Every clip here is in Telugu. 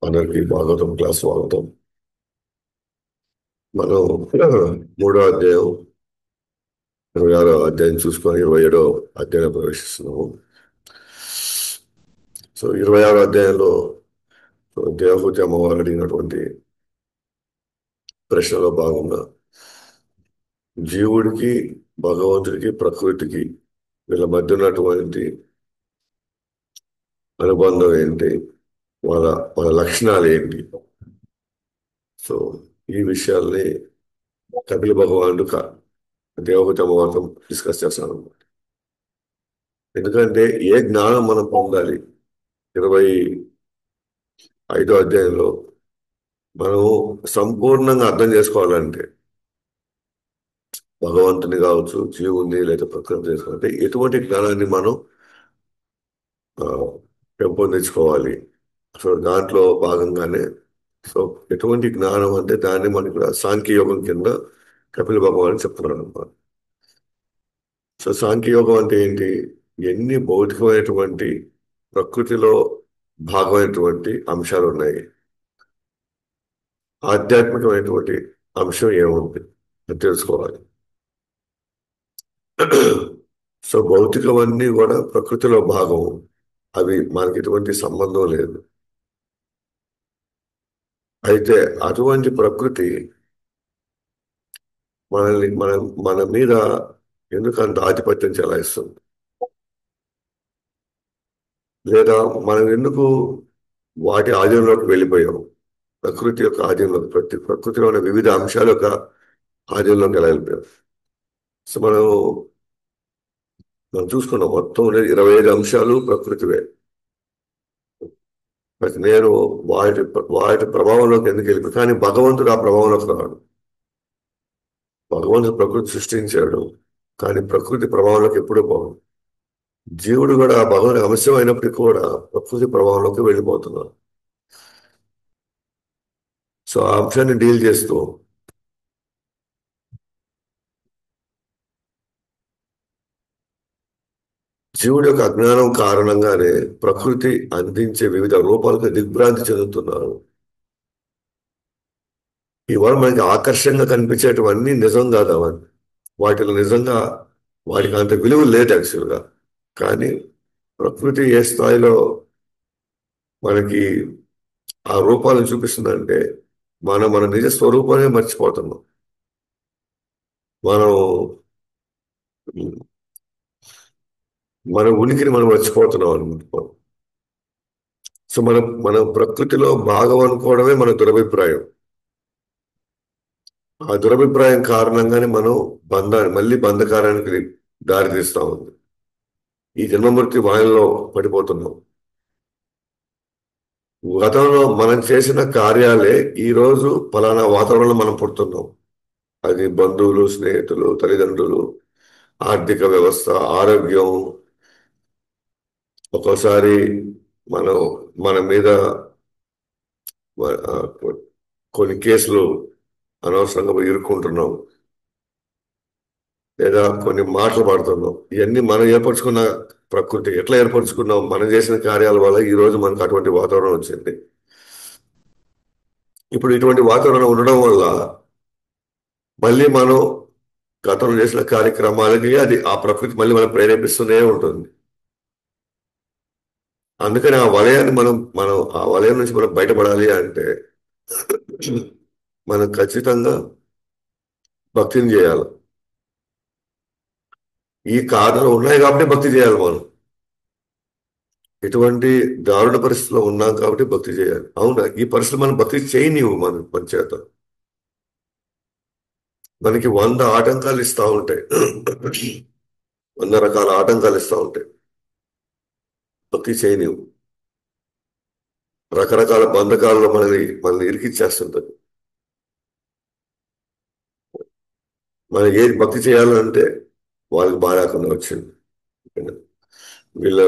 అందరికి భాగవతం క్లాస్ స్వాగతం. మనం మూడో అధ్యాయం 26వ అధ్యాయం చూసుకొని 27వ అధ్యాయంలో ప్రవేశిస్తున్నాము. సో 26వ అధ్యాయంలో దేవహూతి అమ్మవారు అడిగినటువంటి ప్రశ్నలో భాగంగా జీవుడికి, భగవంతుడికి, ప్రకృతికి వీళ్ళ మధ్య ఉన్నటువంటి అనుబంధం ఏంటి, వాళ్ళ వాళ్ళ లక్షణాలు ఏంటి. సో ఈ విషయాల్ని కపిల భగవానుడు దేవహూతి అమ్మవారితో డిస్కస్ చేస్తాను. ఎందుకంటే ఏ జ్ఞానం మనం పొందాలి 25వ అధ్యాయంలో మనం సంపూర్ణంగా అర్థం చేసుకోవాలంటే భగవంతుని కావచ్చు, జీవుని లేదా ప్రకృతి చేసుకోవాలంటే ఎటువంటి జ్ఞానాన్ని మనం ఆ, పెంపొందించుకోవాలి. సో దాంట్లో భాగంగానే సో ఎటువంటి జ్ఞానం అంటే దాన్ని మనకి ఇక్కడ సాంఖ్యయోగం కింద కపిల భగవాన్ చెప్తున్నాడు అనమాట. సో సాంఖ్యయోగం అంటే ఏంటి? ఎన్ని భౌతికమైనటువంటి ప్రకృతిలో భాగమైనటువంటి అంశాలు ఉన్నాయి, ఆధ్యాత్మికమైనటువంటి అంశం ఏముంది అది తెలుసుకోవాలి. సో భౌతికమన్నీ కూడా ప్రకృతిలో భాగం, అవి మనకి ఎటువంటి సంబంధం లేదు. అయితే అటువంటి ప్రకృతి మనల్ని మన మీద ఎందుకంత ఆధిపత్యం చెలాయిస్తుంది, లేదా మనం ఎందుకు వాటి ఆధీనంలోకి వెళ్ళిపోయాం? ప్రకృతి యొక్క ఆధీనంలోకి, ప్రకృతిలో ఉన్న వివిధ అంశాల యొక్క ఆధీనంలోకి ఎలా వెళ్ళిపోయాం? సో మనం చూసుకున్నాం, మొత్తం ఉండేది 25 అంశాలు ప్రకృతివే. మరి నేను వాటి వాటి ప్రభావంలోకి ఎందుకు వెళ్ళిపోయి, కానీ భగవంతుడు ఆ ప్రభావంలోకి రాడు. భగవంతుడు ప్రకృతి సృష్టించాడు, కానీ ప్రకృతి ప్రభావంలోకి ఎప్పుడూ పోడు. జీవుడు కూడా ఆ భగవంతుడి అంశం అయినప్పటికీ కూడా ప్రకృతి ప్రభావంలోకి వెళ్ళిపోతున్నాడు. సో ఆ అంశాన్ని డీల్ చేస్తూ జీవుడి యొక్క అజ్ఞానం కారణంగానే ప్రకృతి అందించే వివిధ రూపాలకు దిగ్భ్రాంతి చెందుతున్నారు. ఇవాళ మనకి ఆకర్షణగా కనిపించేటివన్నీ నిజం కాదు. అవన్నీ వాటిలో నిజంగా వాటికి అంత విలువ లేదు యాక్చువల్గా. కానీ ప్రకృతి ఏ స్థాయిలో మనకి ఆ రూపాలను చూపిస్తుందంటే మన నిజ స్వరూపాన్ని మర్చిపోతున్నాం. మనం మన ఉనికిని మనం మర్చిపోతున్నాం అనమాట. సో మనం ప్రకృతిలో భాగం అనుకోవడమే మన దురభిప్రాయం. ఆ దురభిప్రాయం కారణంగానే మనం మళ్ళీ బంధకారానికి దారి తీస్తా ఉంది. ఈ జన్మమృతి వాయుల్లో పడిపోతున్నాం. గతంలో మనం చేసిన కార్యాలే ఈ రోజు ఫలానా వాతావరణంలో మనం పుడుతున్నాం. అది బంధువులు, స్నేహితులు, తల్లిదండ్రులు, ఆర్థిక వ్యవస్థ, ఆరోగ్యం. ఒక్కోసారి మనం మన మీద ఆ, కొన్ని కేసులు అనవసరంగా ఇరుక్కుంటున్నాం, లేదా కొన్ని మాటలు పడుతున్నాం. ఇవన్నీ మనం ఏర్పరచుకున్న ప్రకృతి. ఎట్లా ఏర్పరచుకున్నాం? మనం చేసిన కార్యాల వల్ల ఈ రోజు మనకు అటువంటి వాతావరణం వచ్చింది. ఇప్పుడు ఇటువంటి వాతావరణం ఉండడం వల్ల మళ్ళీ మనం గతంలో చేసిన కార్యక్రమాలకి అది ఆ ప్రకృతి మళ్ళీ మనం ప్రేరేపిస్తూనే ఉంటుంది. అందుకని ఆ వలయాన్ని మనం ఆ వలయం నుంచి మనం బయటపడాలి అంటే మనం ఖచ్చితంగా భక్తిని చేయాలి. ఈ కారణాలు ఉన్నాయి కాబట్టి భక్తి చేయాలి. మనం ఎటువంటి దారుణ పరిస్థితిలో ఉన్నాం కాబట్టి భక్తి చేయాలి. అవునా? ఈ పరిస్థితి మనం భక్తి చేయనివ్వు మన చేత. మనకి 100 ఆటంకాలు ఇస్తూ ఉంటాయి. 100 రకాల ఆటంకాలు ఇస్తూ ఉంటాయి. భక్తి చేయనివ్వు. రకరకాల బంధకాలలో మనల్ని ఇరికిచ్చేస్తుంటది. మనం ఏది భక్తి చేయాలంటే వాళ్ళకి బాగాకుండా వచ్చింది, వీళ్ళు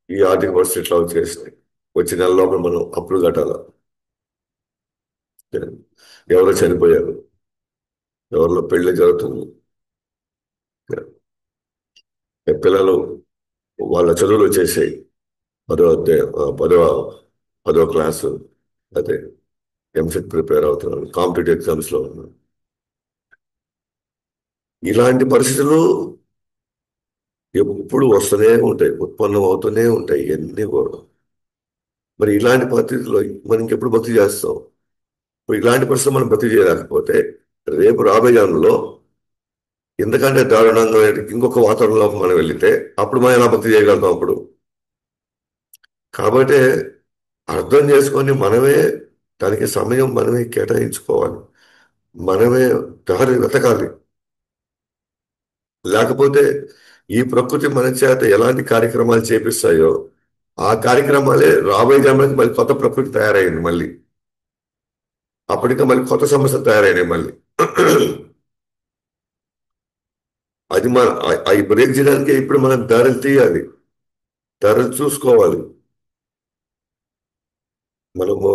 ఈ ఆర్థిక పరిస్థితి ఇట్లా వచ్చేసినాయి, వచ్చే నెల లోపల మనం అప్పులు కట్టాల, ఎవరో చనిపోయారు, ఎవరిలో పెళ్లి జరుగుతుంది, పిల్లలు వాళ్ళ చదువులు వచ్చేసాయి, 10వ 10వ క్లాసు, అదే ఎంసెట్ ప్రిపేర్ అవుతున్నాను, కాంపిటేటివ్ ఎగ్జామ్స్లో ఉన్నాను. ఇలాంటి పరిస్థితులు ఎప్పుడు వస్తూనే ఉంటాయి, ఉత్పన్నం అవుతూనే ఉంటాయి ఇవన్నీ కూడా. మరి ఇలాంటి పరిస్థితుల్లో మనం ఇంకెప్పుడు భక్తి చేస్తాం? ఇప్పుడు ఇలాంటి పరిస్థితులు మనం భక్తి చేయలేకపోతే రేపు రాబోయే జన్మలో ఎందుకంటే దారుణంగా ఇంకొక వాతావరణంలోకి మనం వెళితే అప్పుడు మనం ఎలా భక్తి చేయగలుగుతాం అప్పుడు? కాబట్టి అర్థం చేసుకొని మనమే దానికి సమయం మనమే కేటాయించుకోవాలి, మనమే దారి వెతకాలి. లేకపోతే ఈ ప్రకృతి మన చేత ఎలాంటి కార్యక్రమాలు చేపిస్తాయో ఆ కార్యక్రమాలే రాబోయే జన్మకి మళ్ళీ కొత్త ప్రకృతి తయారైంది మళ్ళీ. అప్పటికే మళ్ళీ కొత్త సమస్యలు తయారైనాయి మళ్ళీ. అది మన అవి బ్రేక్ చేయడానికి ఇప్పుడు మనం దారులు తీయాలి, దారులు చూసుకోవాలి. మనము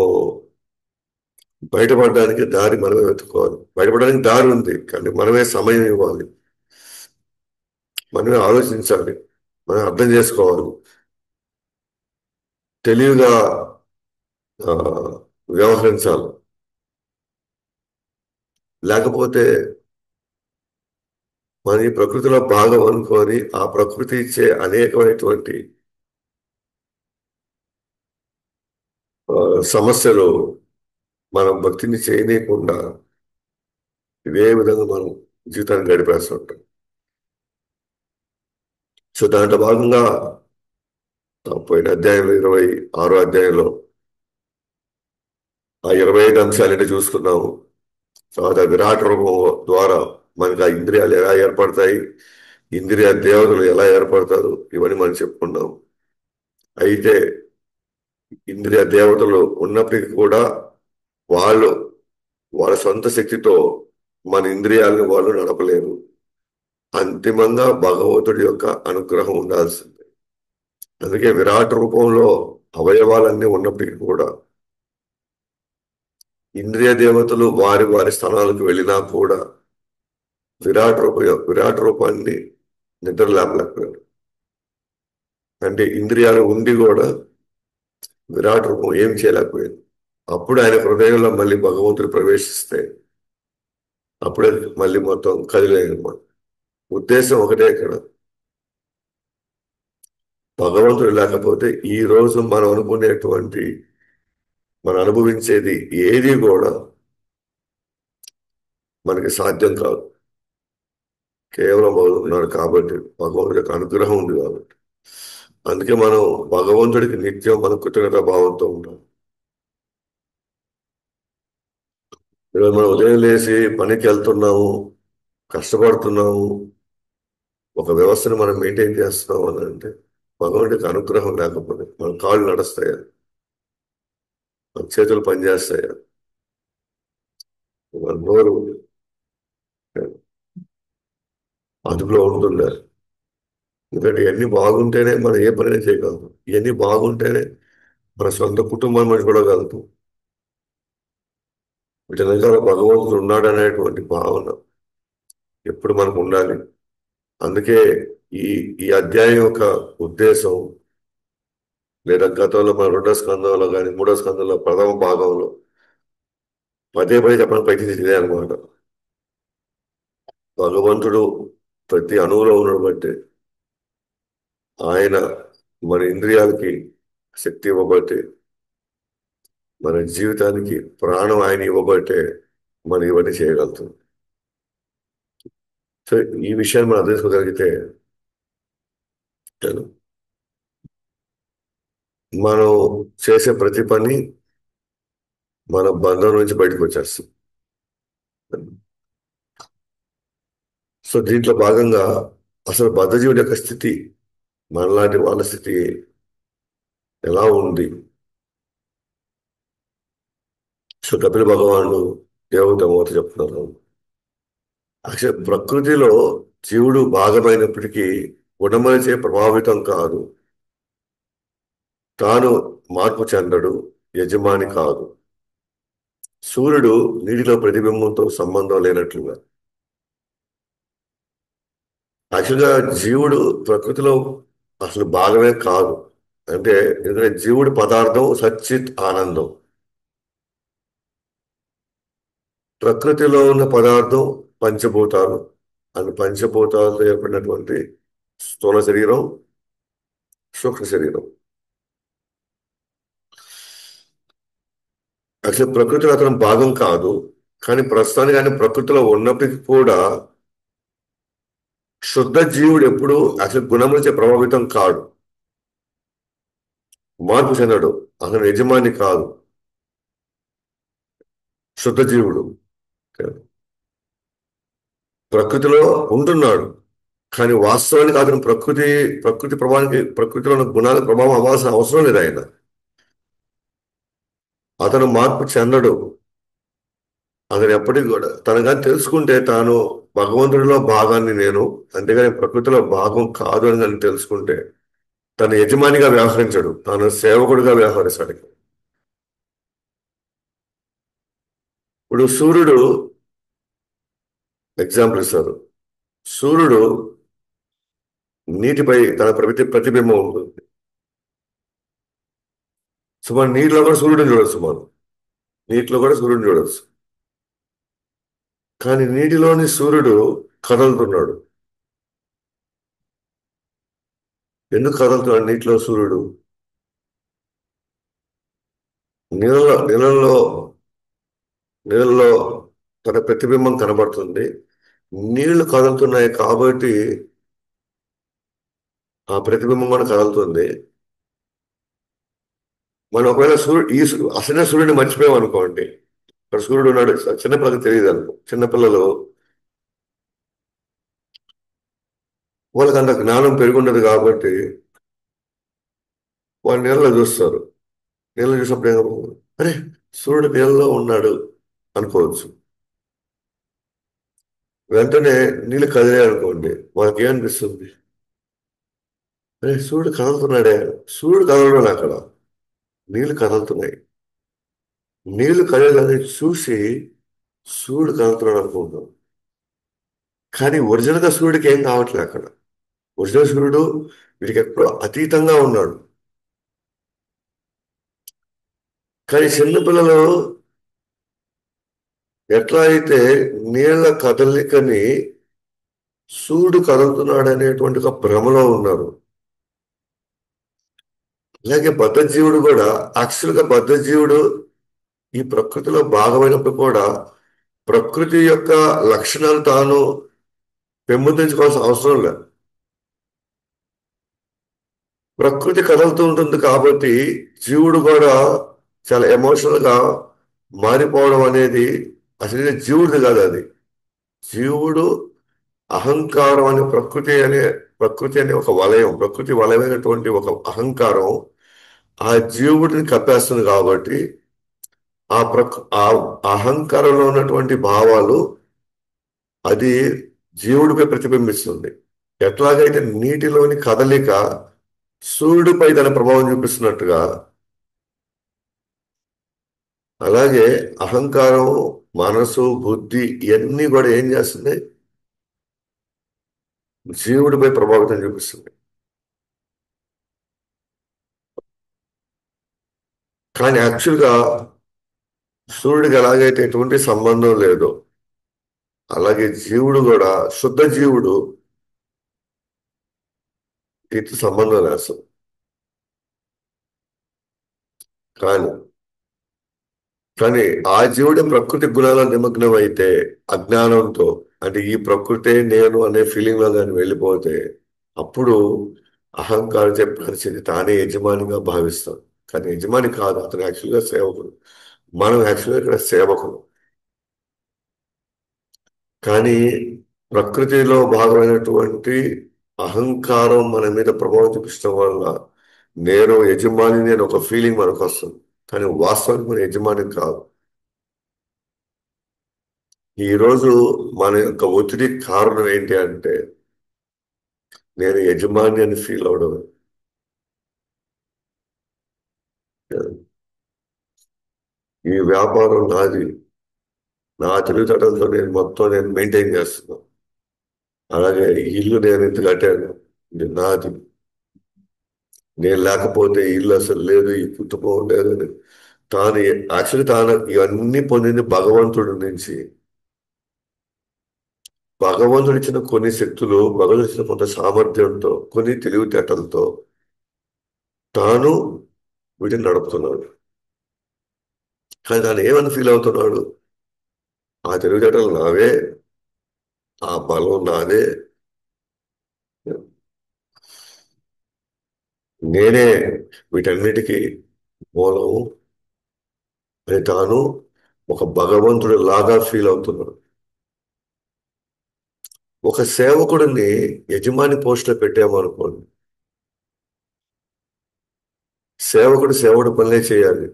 బయటపడడానికి దారి మనమే వెతుక్కోవాలి. బయటపడడానికి దారి ఉంది కానీ మనమే సమయం ఇవ్వాలి, మనమే ఆలోచించాలి, మనం అర్థం చేసుకోవాలి, తెలివిగా ఆ, వ్యవహరించాలి. లేకపోతే మన ఈ ప్రకృతిలో భాగం అనుకొని ఆ ప్రకృతి ఇచ్చే అనేకమైనటువంటి ఆ, సమస్యలు మనం భక్తిని చేయనీయకుండా ఇదే విధంగా మనం జీవితాన్ని గడిపేస్తుంటాం. సో దాంట్లో భాగంగా పోయిన అధ్యాయంలో 26వ అధ్యాయంలో ఆ 25 అంశాలంటే చూసుకున్నాము. తర్వాత విరాట్ రూపం ద్వారా మనకి ఆ ఇంద్రియాలు ఎలా ఏర్పడతాయి, ఇంద్రియ దేవతలు ఎలా ఏర్పడతారు, ఇవన్నీ మనం చెప్పుకున్నాం. అయితే ఇంద్రియ దేవతలు ఉన్నప్పటికీ కూడా వాళ్ళు వాళ్ళ సొంత శక్తితో మన ఇంద్రియాలను వాళ్ళు నడపలేరు. అంతిమంగా భగవంతుడి యొక్క అనుగ్రహం ఉండాల్సిందే. అందుకే విరాట్ రూపంలో అవయవాలన్నీ ఉన్నప్పటికీ కూడా ఇంద్రియ దేవతలు వారి వారి స్థానాలకు వెళ్ళినా కూడా విరాట్ రూపాన్ని నిద్ర లేపలేకపోయారు. అంటే ఇంద్రియాలు ఉండి కూడా విరాట్ రూపం ఏం చేయలేకపోయింది. అప్పుడు ఆయన హృదయంలో మళ్ళీ భగవంతుడు ప్రవేశిస్తే అప్పుడే మళ్ళీ మొత్తం కదిలేనమాట. ఉద్దేశం ఒకటే ఇక్కడ, భగవంతుడు లేకపోతే ఈ రోజు మనం అనుకునేటువంటి మనం అనుభవించేది ఏది కూడా మనకి సాధ్యం కాదు. కేవలం భగవంతుడు ఉన్నాడు కాబట్టి, భగవంతుడి యొక్క అనుగ్రహం ఉంది కాబట్టి. అందుకే మనం భగవంతుడికి నిత్యం మన కృతజ్ఞతా భావంతో ఉంటాం. ఈరోజు మనం ఉదయం లేచి పనికి వెళ్తున్నాము, కష్టపడుతున్నాము, ఒక వ్యవస్థను మనం మెయింటైన్ చేస్తున్నాం అని అంటే భగవంతుడికి అనుగ్రహం లేకపోతే మన కాళ్ళు నడుస్తాయా, మన చేతులు పనిచేస్తాయా, మన నోరు అదుపులో ఉంటుందా? ఎందుకంటే ఇవన్నీ బాగుంటేనే మనం ఏ పని చేయగలుగుతాం. ఇవన్నీ బాగుంటేనే మన సొంత కుటుంబం మనం చూడగలుగుతాం. వీటి వెనకాల భగవంతుడు ఉన్నాడనేటువంటి భావన ఎప్పుడు మనకు ఉండాలి. అందుకే ఈ ఈ అధ్యాయం యొక్క ఉద్దేశం, లేదా గతంలో మన 2వ స్కందంలో కానీ 3వ స్కందంలో ప్రథమ భాగంలో పదే పదే చెప్పడం ప్రయత్నించింది ఇదే అనమాట. భగవంతుడు ప్రతి అణువులో ఉండడం బట్టి, ఆయన మన ఇంద్రియాలకి శక్తి ఇవ్వబట్టి, మన జీవితానికి ప్రాణం ఆయన ఇవ్వబట్టే మనం ఇవన్నీ చేయగలుగుతాం. సో ఈ విషయాన్ని మనం అర్థం చేసుకోగలిగితే మనం చేసే ప్రతి పని మన బంధం నుంచి బయటకు వచ్చేస్తుంది. సో దీంట్లో భాగంగా అసలు బద్ధజీవుడి యొక్క స్థితి, మనలాంటి వాళ్ళ స్థితి ఎలా ఉంది? సో కపిల భగవానుడు దేవతమూర్తి చెప్తున్నారు, అసలు ప్రకృతిలో జీవుడు భాగమైనప్పటికీ గుణమనిచే ప్రభావితం కాదు, తాను మార్పు చెందడు, యజమాని కాదు. సూర్యుడు నీటిలో ప్రతిబింబంతో సంబంధం లేనట్లుగా యాక్చువల్గా జీవుడు ప్రకృతిలో అసలు భాగమే కాదు. అంటే ఎందుకంటే జీవుడి పదార్థం సచ్చిత్ ఆనందం. ప్రకృతిలో ఉన్న పదార్థం పంచభూతాలు. అని పంచభూతాలతో ఏర్పడినటువంటి స్థూల శరీరం, సూక్ష్మ శరీరం. అసలు ప్రకృతిలో అతను భాగం కాదు. కానీ ప్రస్తుతానికి ఆయన ప్రకృతిలో ఉన్నప్పటికీ కూడా శుద్ధ జీవుడు ఎప్పుడు అసలు గుణములచే ప్రభావితం కాడు, మార్పు చెందడు. అతను యజమాని కాదు, శుద్ధ జీవుడు. ప్రకృతిలో ఉంటున్నాడు, కానీ వాస్తవానికి అతను ప్రకృతి ప్రభావానికి, ప్రకృతిలో ఉన్న గుణాల ప్రభావం అవ్వాల్సిన అవసరం లేదు ఆయన. అతను మార్పు చెందడు. అతను ఎప్పటికీ కూడా తనగా తెలుసుకుంటే తాను భగవంతుడిలో భాగాన్ని నేను, అంతేగాని ప్రకృతిలో భాగం కాదు అని కానీ తెలుసుకుంటే తన యజమానిగా వ్యవహరించడు, తాను సేవకుడిగా వ్యవహరిస్తాడు. ఇప్పుడు సూర్యుడు ఎగ్జాంపుల్ ఇస్తారు. సూర్యుడు నీటిపై తన ప్రతిబింబం ఉంటుంది. సుమారు నీటిలో కూడా సూర్యుడిని చూడొచ్చు మనం. నీటిలో కూడా సూర్యుడిని చూడొచ్చు. కానీ నీటిలోని సూర్యుడు కదులుతున్నాడు. ఎందుకు కదులుతున్నాడు నీటిలో సూర్యుడు? నీళ్ళలో నీళ్ళలో నీళ్ళలో తన ప్రతిబింబం కనబడుతుంది. నీళ్లు కదులుతున్నాయి కాబట్టి ఆ ప్రతిబింబం కూడా కదులుతుంది. మనం ఒకవేళ అసలే సూర్యుడిని మర్చిపోయాం అనుకోండి. ఇక్కడ సూర్యుడు ఉన్నాడు, చిన్నపిల్లలకు తెలియదు అనుకో. చిన్నపిల్లలు వాళ్ళకి అంత జ్ఞానం పెరుగుండదు కాబట్టి వాళ్ళు నీళ్ళలో చూస్తారు. నీళ్ళు చూసినప్పుడు అరే సూర్యుడు నీళ్ళలో ఉన్నాడు అనుకోవచ్చు. వెంటనే నీళ్ళు కదిలాయి అనుకోండి, వాళ్ళకి ఏమనిపిస్తుంది? అరే సూర్యుడు కదులుతున్నాడే. సూర్యుడు కదలడం అక్కడ, నీళ్లు కదులుతున్నాయి. నీళ్లు కదలని చూసి సూర్యుడు కదులుతున్నాడు అనుకుంటాం. కానీ ఒరిజినల్గా సూర్యుడికి ఏం కావట్లే అక్కడ. ఒరిజినల్ సూర్యుడు వీడికి ఎప్పుడో అతీతంగా ఉన్నాడు. కానీ చిన్నపిల్లలు ఎట్లా అయితే నీళ్ల కదలికని సూర్యుడు కదులుతున్నాడు అనేటువంటి ఒక భ్రమలో ఉన్నారు. అలాగే బద్ధజీవుడు కూడా, యాక్చువల్గా బద్ధజీవుడు ఈ ప్రకృతిలో భాగమైనప్పుడు కూడా ప్రకృతి యొక్క లక్షణాలు తాను పెంపొందించుకోవాల్సిన అవసరం లేదు. ప్రకృతి కదులుతూ ఉంటుంది కాబట్టి జీవుడు కూడా చాలా ఎమోషనల్ గా మారిపోవడం అనేది అసలు జీవుడిది కాదు. అది జీవుడు అహంకారం అనే ప్రకృతి అనే ఒక వలయం, ప్రకృతి వలయమైనటువంటి ఒక అహంకారం ఆ జీవుడిని కప్పేస్తుంది. కాబట్టి ఆ అహంకారంలో ఉన్నటువంటి భావాలు అది జీవుడిపై ప్రతిబింబిస్తుంది. ఎట్లాగైతే నీటిలోని కదలిక సూర్యుడిపై తన ప్రభావం చూపిస్తున్నట్టుగా, అలాగే అహంకారం, మనసు, బుద్ధి ఇవన్నీ కూడా ఏం చేస్తుంది? జీవుడిపై ప్రభావితం చూపిస్తుంది. కానీ యాక్చువల్గా సూర్యుడికి ఎలాగైతే ఎటువంటి సంబంధం లేదో అలాగే జీవుడు కూడా, శుద్ధ జీవుడు వీటితో సంబంధం లేదు. కానీ కానీ ఆ జీవుడి ప్రకృతి గుణాల నిమగ్నం అయితే అజ్ఞానంతో, అంటే ఈ ప్రకృతే నేను అనే ఫీలింగ్ లో దాన్ని వెళ్ళిపోతే అప్పుడు అహంకారం పరిస్థితి తానే యజమానిగా భావిస్తాం. కానీ యజమాని కాదు, అతను యాక్చువల్గా సేవకుడు. మనం యాక్చువల్గా ఇక్కడ సేవకుడు. కానీ ప్రకృతిలో భాగమైనటువంటి అహంకారం మన మీద ప్రభావం చూపించడం వల్ల నేను యజమాని అని ఒక ఫీలింగ్ మనకు వస్తుంది. కానీ వాస్తవానికి మన యజమాని కాదు. ఈరోజు మన యొక్క ఒత్తిడి కారణం ఏంటి అంటే నేను యజమాని అని ఫీల్ అవడం. ఈ వ్యాపారం నాది, నా తెలివితేటలతో నేను మెయింటైన్ చేస్తున్నాను. అలాగే ఈ ఇల్లు నేను ఇంత కట్టాను, ఇది నాది. నేను లేకపోతే ఈ ఇల్లు అసలు లేదు, ఈ కుటుంబం లేదు అని తాను యాక్చువల్లీ తాను ఇవన్నీ పొందింది భగవంతుడి నుంచి. భగవంతుడు ఇచ్చిన కొన్ని శక్తులు, భగవంతుడు ఇచ్చిన కొంత సామర్థ్యంతో, కొన్ని తెలివితేటలతో తాను వీటిని నడుపుతున్నాడు. కానీ తాను ఏమని ఫీల్ అవుతున్నాడు? ఆ తెలివితేటలు నావే, ఆ బలం నాదే, నేనే వీటన్నిటికీ మూలము అని తాను ఒక భగవంతుడి లాగా ఫీల్ అవుతున్నాడు. ఒక సేవకుడిని యజమాని పోస్టులో పెట్టామనుకోండి, సేవకుడు పనులే చేయాలి,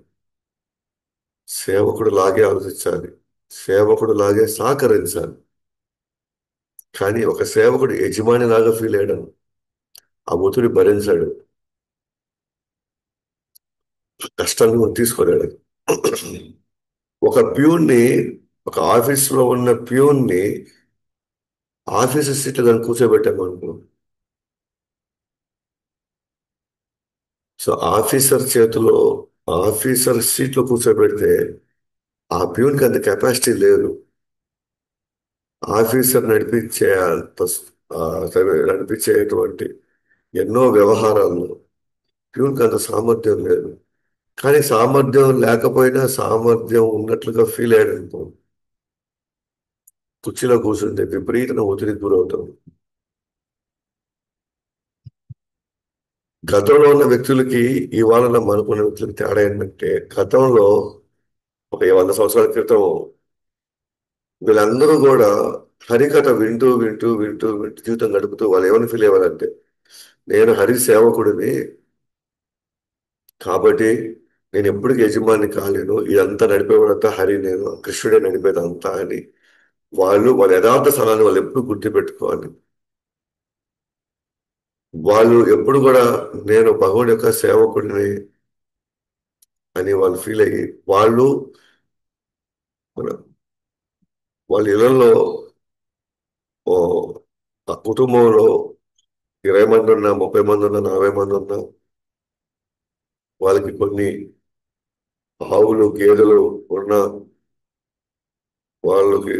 సేవకుడు లాగే ఆలోచించాలి, సేవకుడు లాగే సహకరించాలి. కానీ ఒక సేవకుడు యజమాని లాగా ఫీల్ అయ్యాడు, ఆ ఒత్తిడి భరించాడు, కష్టాన్ని తీసుకోలేడు. ఒక ప్యూన్ని, ఒక ఆఫీస్లో ఉన్న ప్యూన్ని ఆఫీసర్ సీట్లో దాన్ని కూర్చోబెట్టామనుకో, సో ఆఫీసర్ చేతిలో, ఆఫీసర్ సీట్లో కూర్చోబెడితే ఆ ప్యూన్కి అంత కెపాసిటీ లేదు. ఆఫీసర్ నడిపించే అంత ఆ, నడిపించేటువంటి ఎన్నో వ్యవహారాలు ప్యూన్కి అంత సామర్థ్యం లేదు. కానీ సామర్థ్యం లేకపోయినా సామర్థ్యం ఉన్నట్లుగా ఫీల్ అయ్యాడు అనుకో, కుర్చీలో కూర్చుంటే విపరీతమైన ఒత్తిడికి గురవుతాం. గతంలో ఉన్న వ్యక్తులకి ఇవాళ మనకున్న వ్యక్తులకి తేడా ఏంటంటే, గతంలో ఒక 100 సంవత్సరాల క్రితం వీళ్ళందరూ కూడా హరికథ వింటూ వింటూ వింటూ వింటూ జీవితం గడుపుతూ వాళ్ళు ఏమని ఫీల్ అయ్యేవారంటే, నేను హరి సేవకుడిని కాబట్టి నేను ఎప్పటికీ యజమాని కాలేను, ఇదంతా నడిపేవాడంతా హరి, నేను కృష్ణుడే నడిపేదంతా అని వాళ్ళ యథార్థ స్థలాన్ని వాళ్ళు ఎప్పుడు గుర్తుపెట్టుకోవాలి. వాళ్ళు ఎప్పుడు కూడా నేను భగవాన్ యొక్క సేవకుడిని అని వాళ్ళు ఫీల్ అయ్యి వాళ్ళు మన వాళ్ళ ఇళ్లలో ఓ, ఆ కుటుంబంలో 20 మంది ఉన్నా, 30 మంది ఉన్నా, 40 మంది ఉన్నా, వాళ్ళకి కొన్ని ఆవులు గేదెలు ఉన్న వాళ్ళకి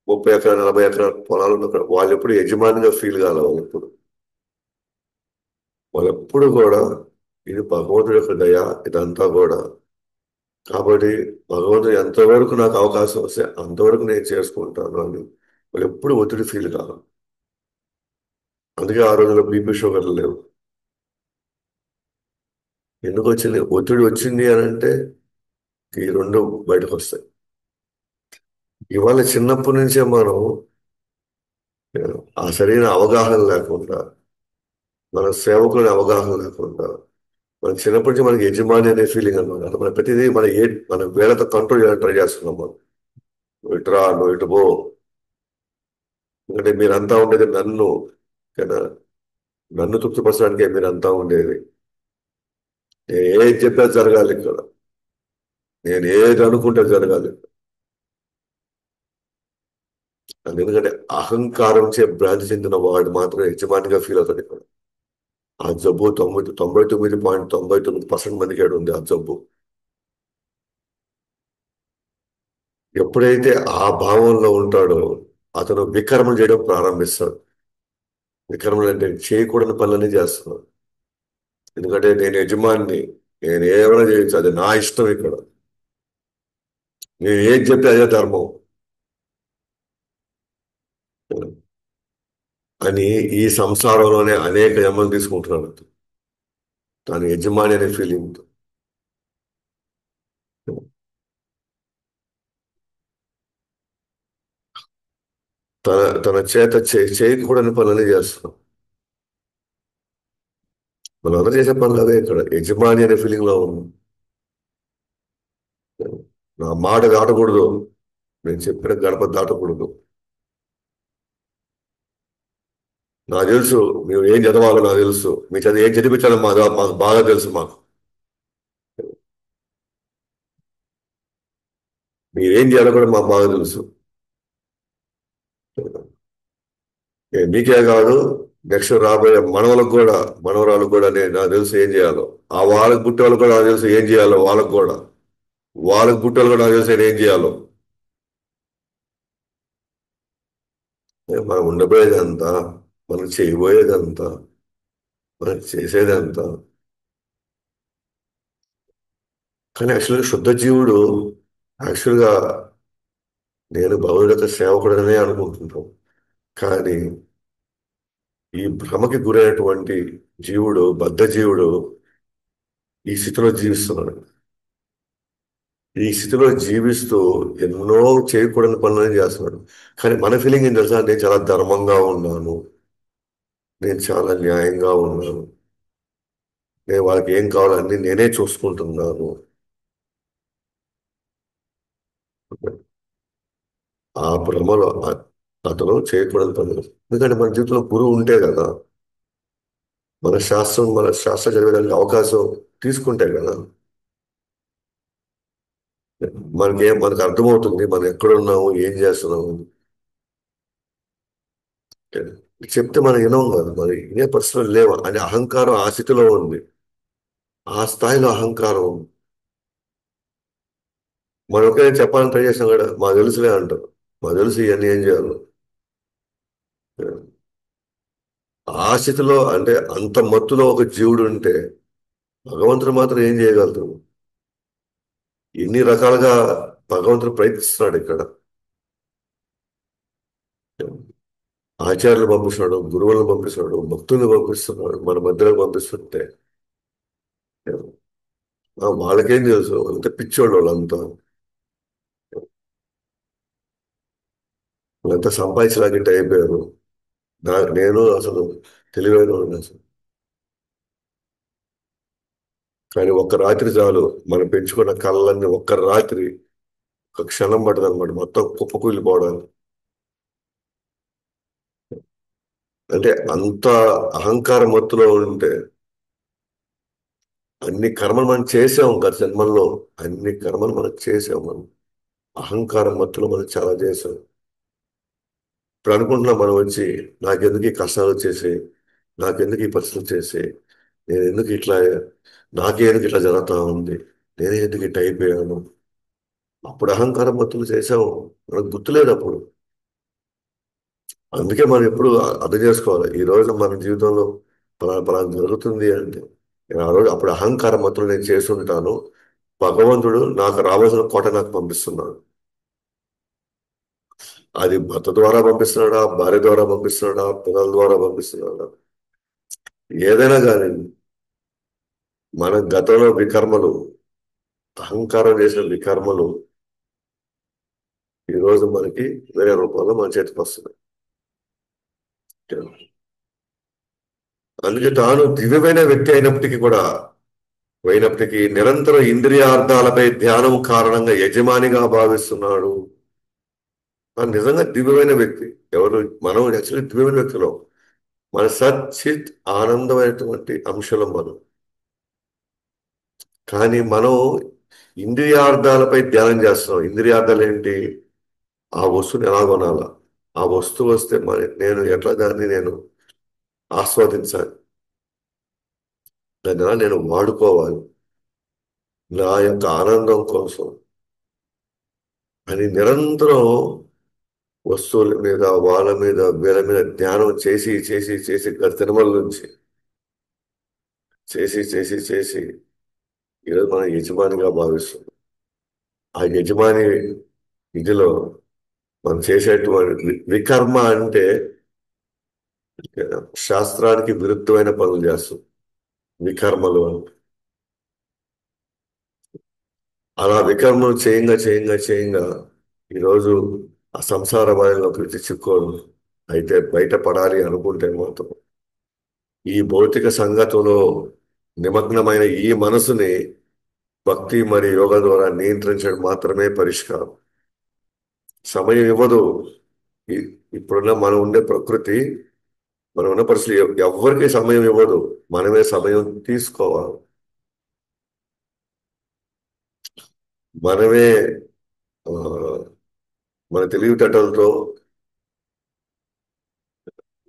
30 ఎకరాలు 40 ఎకరాల పొలాలు ఉన్న వాళ్ళు ఎప్పుడు యజమానిగా ఫీల్ కావాలి. వాళ్ళు ఎప్పుడు కూడా ఇది భగవంతుడి యొక్క దయ, ఇదంతా కూడా కాబట్టి భగవంతుడు ఎంతవరకు నాకు అవకాశం వస్తే అంతవరకు నేను చేసుకుంటాను అని వాళ్ళు ఎప్పుడు ఒత్తిడి ఫీల్ కాదు. అందుకే ఆ రోజుల్లో బీపీ షుగర్లు లేవు. ఎందుకు వచ్చింది? ఒత్తిడి వచ్చింది అని అంటే ఈ రెండు బయటకు వస్తాయి. ఇవాళ చిన్నప్పటి నుంచే మనం ఆ సరైన అవగాహన లేకుండా, మన సేవకులని అవగాహన లేకుండా, మన చిన్నప్పటి నుంచి మనకి యజమాని అనే ఫీలింగ్ అనమాట. మన ప్రతిదీ మన వేళతో కంట్రోల్ చేయడానికి ట్రై చేస్తున్నాం మనం. నువ్వు ఇటు రా, నువ్వు ఇటు పో, ఎందుకంటే మీరంతా ఉండేది నన్ను కదా, నన్ను తృప్తిపరచడానికే మీరంతా ఉండేది. నేను ఏది చెప్పా జరగాలి ఇక్కడ, నేను ఏది అనుకుంటే జరగాలి. ఎందుకంటే అహంకారం చే భ్రాంతి చెందిన వాడు మాత్రం యజమానిగా ఫీల్ అవుతాడు ఇక్కడ. ఆ జబ్బు 99.99% మందికి ఏడు ఉంది ఆ జబ్బు. ఎప్పుడైతే ఆ భావంలో ఉంటాడో అతను వికర్మలు చేయడం ప్రారంభిస్తాడు. వికర్మలు అంటే చేయకూడని పనులన్నీ చేస్తున్నాడు. ఎందుకంటే నేను యజమాని, నేను ఏమైనా చేయొచ్చు, అది నా ఇష్టం ఇక్కడ, నేను ఏది చెప్తే అదే ధర్మం అని ఈ సంసారంలోనే అనేక జన్మలు తీసుకుంటున్నాడు తను యజమాని అనే ఫీలింగ్. తన తన చేత చేయకూడని పనులన్నీ చేస్తున్నాం. మనం అందరూ చేసే పనులు అదే, ఇక్కడ యజమాని అనే ఫీలింగ్ లో ఉన్నాం. నా మాట దాటకూడదు, నేను చెప్పిన గడప దాటకూడదు. నాకు తెలుసు మీరు ఏం చదవాలో, నాకు తెలుసు మీ చదివి ఏం చదివించాలో మాకు బాగా తెలుసు. మీరేం చేయాలో కూడా మాకు బాగా తెలుసు. మీకే కాదు, నెక్స్ట్ రాబోయే మనవలకు కూడా, మనవరాలకు కూడా నేను నాకు తెలుసు ఏం చేయాలో. ఆ వాళ్ళకి పుట్టే వాళ్ళకి కూడా నాకు తెలుసు ఏం చేయాలో, వాళ్ళకు కూడా. వాళ్ళకి పుట్టే వాళ్ళు కూడా నాకు తెలుసు నేను ఏం చేయాలో. మనం ఉండబోయేదంతా, మనం చేయబోయేదంతా, మనం చేసేదంతా. కానీ యాక్చువల్గా శుద్ధ జీవుడు యాక్చువల్గా నేను భగవుడి యొక్క సేవకుడనే అనుకుంటుంటాం. కానీ ఈ భ్రమకి గురైనటువంటి జీవుడు, బద్ధ జీవుడు ఈ స్థితిలో జీవిస్తున్నాడు. ఈ స్థితిలో జీవిస్తూ ఎన్నో చేయకూడని పనులని చేస్తున్నాడు. కానీ మన ఫీలింగ్ ఏం తెలుసా? నేను చాలా ధర్మంగా ఉన్నాను, నేను చాలా న్యాయంగా ఉన్నాను, నేను వాళ్ళకి ఏం కావాలని నేనే చూసుకుంటున్నాను. ఆ భ్రమలో అతను చేయకూడని పనులు. ఎందుకంటే మన జీవితంలో గురువు ఉంటే కదా, మన శాస్త్రం చదివేదానికి అవకాశం తీసుకుంటే కదా మనకు అర్థమవుతుంది మనం ఎక్కడున్నాము, ఏం చేస్తున్నాము. చెప్తే మనం వినం కదా, మరి ఇదే పరిస్థితులు లేవు అని అహంకారం ఆ స్థితిలో ఉంది. ఆ స్థాయిలో అహంకారం ఉంది. మనం ఒకే చెప్పాలని ట్రై చేసినా కూడా మాకు తెలుసులే అంటారు. మాకు తెలుసు ఇవన్నీ ఏం చేయాలో. ఆ స్థితిలో అంటే అంత మత్తులో ఒక జీవుడు ఉంటే భగవంతుడు మాత్రం ఏం చేయగలుగుతాడు? ఎన్ని రకాలుగా భగవంతుడు ప్రయత్నిస్తున్నాడు ఇక్కడ. ఆచార్యులు పంపిస్తున్నాడు, గురువులను పంపిస్తున్నాడు, భక్తుల్ని పంపిస్తున్నాడు, మన మధ్యలో పంపిస్తుంటే వాళ్ళకేం తెలుసు? అంత పిచ్చోళ్ళు వాళ్ళంతా. వాళ్ళంతా సంపాదించలాగిట్టు అయిపోయారు. నేను అసలు తెలివైన వాడిని అసలు. కానీ ఒక్క రాత్రి చాలు మనం పెంచుకున్న కళ్ళన్నీ ఒక్క రాత్రి, ఒక క్షణం పట్టదు అనమాట మొత్తం కుప్పకూలిపోవడానికి. అంటే అంత అహంకార మత్తులో ఉంటే అన్ని కర్మలు మనం చేసాం గత జన్మల్లో. అన్ని కర్మలు మనం చేసాం మనం. అహంకార మత్తులో మనం చాలా చేసాం. ఇప్పుడు అనుకుంటున్నాం మనం వచ్చి నాకెందుకు ఈ కష్టాలు వచ్చేసి, నాకెందుకు ఈ పరిస్థితులు చేసి, నేను ఎందుకు ఇట్లా, నాకే ఎందుకు ఇట్లా జరుగుతా ఉంది, నేనే ఎందుకు ఇట్లా అయిపోయాను. అప్పుడు అహంకారం మత్తులు చేసాము, మనకు గుర్తులేదు అప్పుడు. అందుకే మనం ఎప్పుడు అర్థం చేసుకోవాలి, ఈ రోజు మన జీవితంలో పలానా పలానా జరుగుతుంది అంటే నేను ఆ రోజు అప్పుడు అహంకార మత్తులు నేను చేస్తుంటాను. భగవంతుడు నాకు రావాల్సిన కోట నాకు పంపిస్తున్నాడు. అది భర్త ద్వారా పంపిస్తున్నాడా, భార్య ద్వారా పంపిస్తున్నాడా, పిల్లల ద్వారా పంపిస్తున్నాడా, ఏదైనా కానీ మన గతంలో వికర్మలు, అహంకారం చేసిన వికర్మలు ఈ రోజు మనకి వేరే రూపంలో మన చేతికి వస్తున్నాయి. అందుకే తాను దివ్యమైన వ్యక్తి అయినప్పటికీ నిరంతరం ఇంద్రియార్థాలపై ధ్యానం కారణంగా యజమానిగా భావిస్తున్నాడు. ఆ నిజంగా దివ్యమైన వ్యక్తి ఎవరు? మనం యాక్చువల్లీ దివ్యమైన వ్యక్తిలో మన సచ్చిత్ ఆనందమైనటువంటి అంశం మనం. కానీ మనం ఇంద్రియార్థాలపై ధ్యానం చేస్తున్నాం. ఇంద్రియార్థాలు ఏంటి? ఆ వస్తువుని ఎలా కొనాలా, ఆ వస్తువు వస్తే మరి నేను ఎట్లా దాన్ని నేను ఆస్వాదించాలి, దాన్ని ఎలా నేను వాడుకోవాలి నా యొక్క ఆనందం కోసం అని నిరంతరం వస్తువుల మీద, వాళ్ళ మీద, వీళ్ళ మీద ధ్యానం చేసి చేసి చేసి గత తిరుమల నుంచి చేసి చేసి చేసి ఈరోజు మనం యజమానిగా భావిస్తున్నాం. ఆ యజమాని ఇదిలో మనం చేసేటువంటి వికర్మ అంటే శాస్త్రానికి విరుద్ధమైన పనులు చేస్తాం వికర్మలు అంటే. అలా వికర్మలు చేయంగా చేయంగా చేయంగా ఈరోజు ఆ సంసార బాధలోకి చిక్కుకోవడం. అయితే బయటపడాలి అనుకుంటే మాత్రం ఈ భౌతిక సంగతిలో నిమగ్నమైన ఈ మనసుని భక్తి మరియు యోగా ద్వారా నియంత్రించడం మాత్రమే పరిష్కారం. సమయం ఇవ్వదు. ఈ- ఇప్పుడున్న మనం ఉండే ప్రకృతి, మనం ఉన్న పరిస్థితి ఎవరికి సమయం ఇవ్వదు. మనమే సమయం తీసుకోవాలి. మనమే ఆ, మన తెలివితేటలతో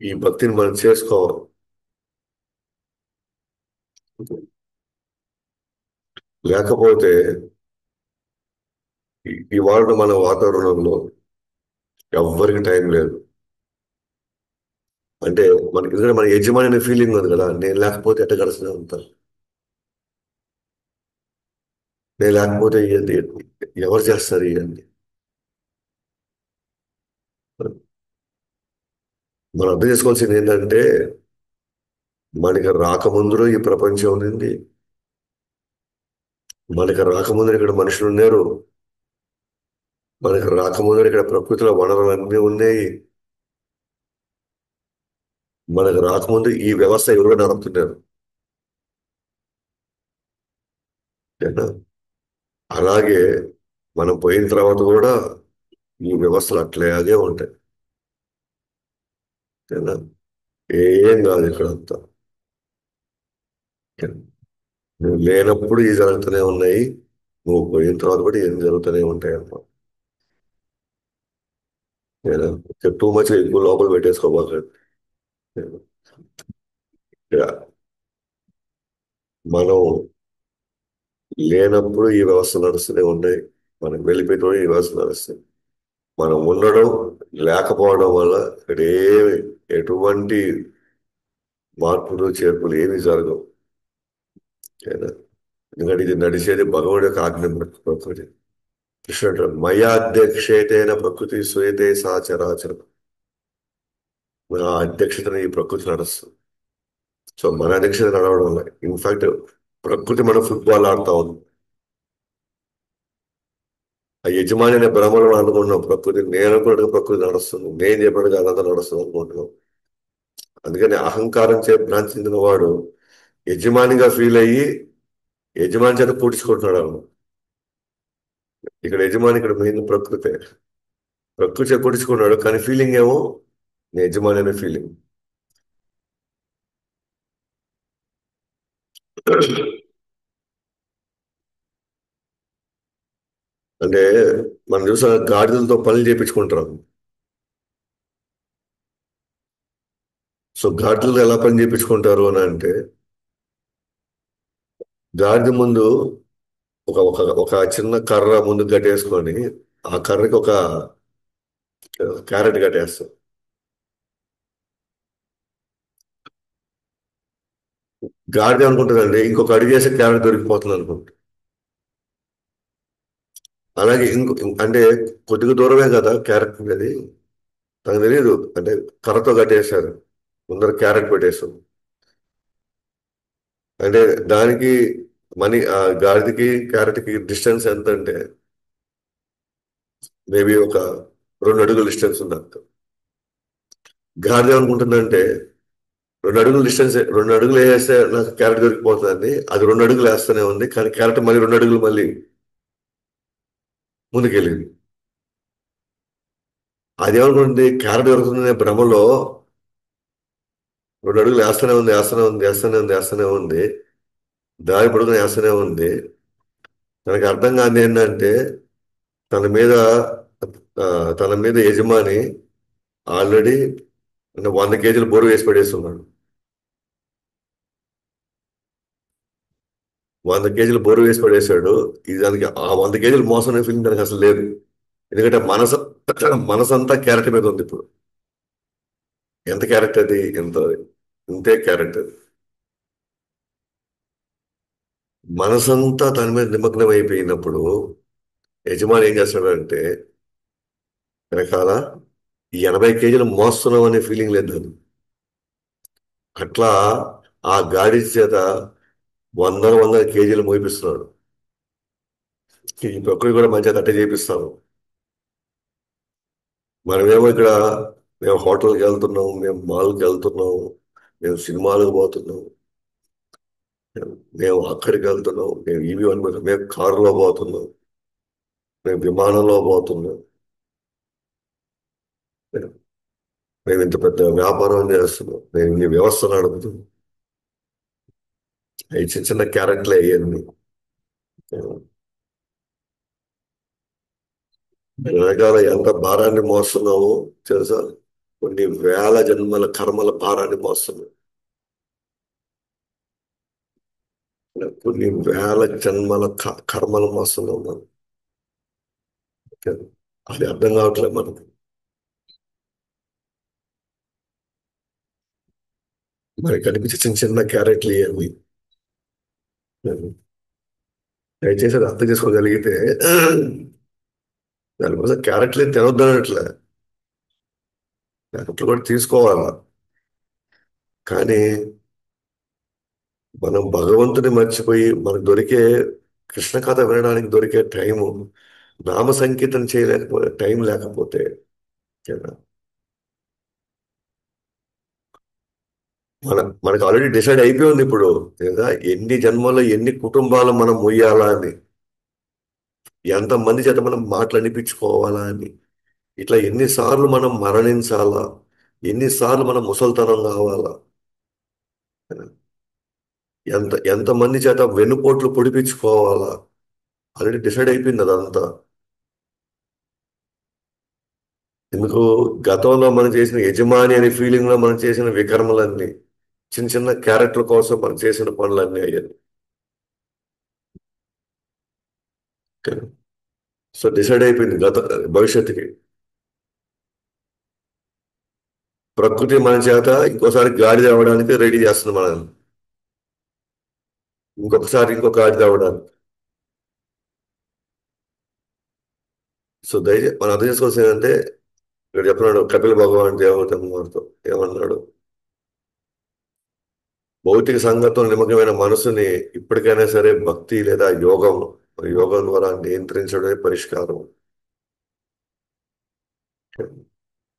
ఈ భక్తిని మనం చేసుకోవాలి. లేకపోతే ఇవాళ మన వాతావరణంలో ఎవ్వరికి టైం లేదు. అంటే మనకి ఎందుకంటే మన యజమాని అనే ఫీలింగ్ ఉంది కదా, నేను లేకపోతే ఎట్ట గడుస్తూనే ఉంటాను, నేను లేకపోతే ఇవన్నీ ఎవరు చేస్తారు ఇవన్నీ. మనం అర్థం చేసుకోవాల్సింది ఏంటంటే, మనకి రాకముందులో ఈ ప్రపంచం ఉండింది, మనకి రాకముందు ఇక్కడ మనుషులు ఉన్నారు, మనకి రాకముందు ఇక్కడ ప్రకృతిలో వనరులు అన్నీ ఉన్నాయి, మనకు రాకముందు ఈ వ్యవస్థ ఎవరు నడుపుతున్నారు. ఓకేనా? అలాగే మనం పోయిన తర్వాత కూడా ఈ వ్యవస్థలు అట్లాగే ఉంటాయి. ఓకేనా? ఏం కాదు ఇక్కడ అంతా. నువ్వు లేనప్పుడు ఇవి జరుగుతూనే ఉన్నాయి, నువ్వు పోయిన తర్వాత కూడా ఏం జరుగుతూనే ఉంటాయి అమ్మా. టూ మచ్ ఎక్కువ లోపల పెట్టేసుకోబాకండి. ఇక మనం లేనప్పుడు ఈ వ్యవస్థ నడుస్తూనే ఉన్నాయి, మనం వెళ్ళిపోయిన ఈ వ్యవస్థ నడుస్తాయి. మనం ఉండడం లేకపోవడం వల్ల ఇక్కడ ఏమి ఎటువంటి మార్పులు చేర్పులు ఏమి జరగవు. ఓకేనా? ఎందుకంటే ఇది నడిచేది భగవానుడి యొక్క ఆజ్ఞ ప్రకృతి. కృష్ణుడు మయాధ్యక్షేతేన ప్రకృతి శ్వేతే సాచరాచరం. నా అధ్యక్షతను ఈ ప్రకృతి నడుస్తుంది. సో మన అధ్యక్షత నడవడం వల్ల ఇన్ఫాక్ట్ ప్రకృతి మన ఫుట్బాల్ ఆడుతా ఉంది. ఆ యజమాని అనే భ్రమలో అనుకుంటున్నాం ప్రకృతి, నేను అనుకున్నట్టుగా ప్రకృతి నడుస్తుంది, నేను చెప్పినట్టుగా అదంతా నడుస్తుంది అనుకుంటున్నాం. అందుకని అహంకారం చే భ్రాంతి చెందిన వాడు యజమానిగా ఫీల్ అయ్యి యజమాని చేత పూడ్చుకుంటున్నాడు అన్నమాట. ఇక్కడ యజమాని ఇక్కడ మెయిన్ ప్రకృతే. ప్రకృతి చేత పూడ్చుకున్నాడు కానీ ఫీలింగ్ ఏమో నేను యజమాని అనే ఫీలింగ్. అంటే మనం చూసా గాడిదలతో పనులు చేయించుకుంటాం. సో గాడిదలతో ఎలా పని చేయించుకుంటారు అని అంటే, గాడిద ముందు ఒక ఒక ఒక చిన్న కర్ర ముందు కట్టేసుకొని ఆ కర్రకి ఒక క్యారెట్ కట్టేస్తాం. గాడిద అనుకుంటుందండి ఇంకొక అడుగు వేస్తే క్యారెట్ దొరికిపోతుంది అనుకుంటుంది. అలాగే అంటే కొద్దిగా దూరమే కదా క్యారెట్ ఉండేది, నాకు తెలియదు అంటే కర్రతో కట్టేశారు, ముందర క్యారెట్ పెట్టేస్తాం. అంటే దానికి ఆ గాడిదకి క్యారెట్కి డిస్టెన్స్ ఎంత అంటే మేబీ ఒక 2 అడుగుల డిస్టెన్స్ ఉంది అంత. గాడిద అనుకుంటుందంటే 2 అడుగులు వేస్తే నాకు క్యారెట్ దొరికిపోతుందండి, అది 2 అడుగులు వేస్తూనే ఉంది కానీ క్యారెట్ మళ్ళీ 2 అడుగులు మళ్ళీ ముందుకెళ్ళింది. అదేమనుకుంటుంది క్యారెట్ దొరుకుతుంది భ్రమలో 2 అడుగులు వేస్తూనే ఉంది, వేస్తూనే ఉంది, వేస్తూనే ఉంది, వేస్తూనే ఉంది, దారి పొడుగున వేస్తూనే ఉంది. తనకి అర్థం కాని ఏంటంటే తన మీద ఆ, తన మీద యజమాని ఆల్రెడీ అంటే 100 కేజీలు బరువు వేసి పడేస్తున్నాడు. 100 కేజీలు బరువు వేసి పడేశాడు. ఇది దానికి ఆ 100 కేజీలు మోసం అనే ఫీలింగ్ దానికి అసలు లేదు. ఎందుకంటే మనసంతా క్యారెట్ మీద ఉంది ఇప్పుడు. ఎంత క్యారెట్ అది, ఎంత ఇంతే క్యారెట్ అది. మనసంతా దాని మీద నిమగ్నం అయిపోయినప్పుడు యజమాని ఏం చేస్తాడంటే వెనకాల ఈ 80 కేజీలు మోస్తున్నాం అనే ఫీలింగ్ లేదు దానికి. అట్లా ఆ గాడి చేత వందల కేజీలు మోయిపిస్తున్నాడు. ఈ ప్రకృతి కూడా మంచిగా తట్ట చేపిస్తాము. మనమేమో ఇక్కడ మేము హోటల్కి వెళ్తున్నాం, మేము మాల్కి వెళ్తున్నాం, మేము సినిమాలకు పోతున్నాం, మేము అక్కడికి వెళ్తున్నాం, మేము ఇవి అనుకుంటాం, మేము కారులో పోతున్నాం, మేము విమానంలో పోతున్నాం, మేము ఇంత పెద్ద వ్యాపారం చేస్తున్నాం, మేము ఇన్ని వ్యవస్థ నడుపుతున్నాం. అవి చిన్న చిన్న క్యారెట్లే అయ్యింది. వెనకాల ఎంత భారాన్ని మోస్తున్నామో తెలుసా. కొన్ని వేల జన్మల కర్మల భారాన్ని మోస్తున్నాం. కొన్ని వేల జన్మల కర్మలు మోస్తున్నాం మనం. అది అర్థం కావట్లేదు మనకు. మరి కనిపించే చిన్న చిన్న క్యారెట్లు ఇవన్నీ దయచేసి అది అర్థం చేసుకోగలిగితే దానికోసం క్యారెట్లు ఏం తినొద్దు అనట్లే, క్యారెట్లు కూడా తీసుకోవాలా. కానీ మనం భగవంతుని మర్చిపోయి మనకు దొరికే కృష్ణ కథ వినడానికి దొరికే టైము, నామ సంకీర్తన చేయలేకపోతే టైం లేకపోతే కదా, మనకు ఆల్రెడీ డిసైడ్ అయిపోయి ఉంది ఇప్పుడు కదా, ఎన్ని జన్మలో ఎన్ని కుటుంబాలు మనం మొయ్యాలా అని, ఎంతమంది చేత మనం మాటలు అనిపించుకోవాలా అని, ఇట్లా ఎన్నిసార్లు మనం మరణించాలా, ఎన్నిసార్లు మనం ముసల్తనం కావాలా, ఎంతమంది చేత వెన్నుపోట్లు పొడిపించుకోవాలా, ఆల్రెడీ డిసైడ్ అయిపోయింది అదంతా. ఎందుకు, గతంలో మనం చేసిన యజమాని అనే ఫీలింగ్ లో మనం చేసిన వికర్మలన్నీ, చిన్న చిన్న క్యారెక్టర్ కోసం మనం చేసిన పనులన్నీ అయ్యాయి. సో డిసైడ్ అయిపోయింది భవిష్యత్తుకి. ప్రకృతి మన చేత ఇంకోసారి గాడిద అవ్వడానికి రెడీ చేస్తుంది మనం, ఇంకొకసారి ఇంకో గాడిద అవ్వడానికి. సో దయచేసి మనం అర్థం చేసుకోవాల్సింది ఏంటంటే, ఇక్కడ చెప్తున్నాడు కపిల భగవాన్ దేవతతో ఏమన్నాడు, భౌతిక సంగతం నిమగ్నమైన మనసుని ఇప్పటికైనా సరే భక్తి లేదా యోగం, యోగం ద్వారా నియంత్రించడమే పరిష్కారం.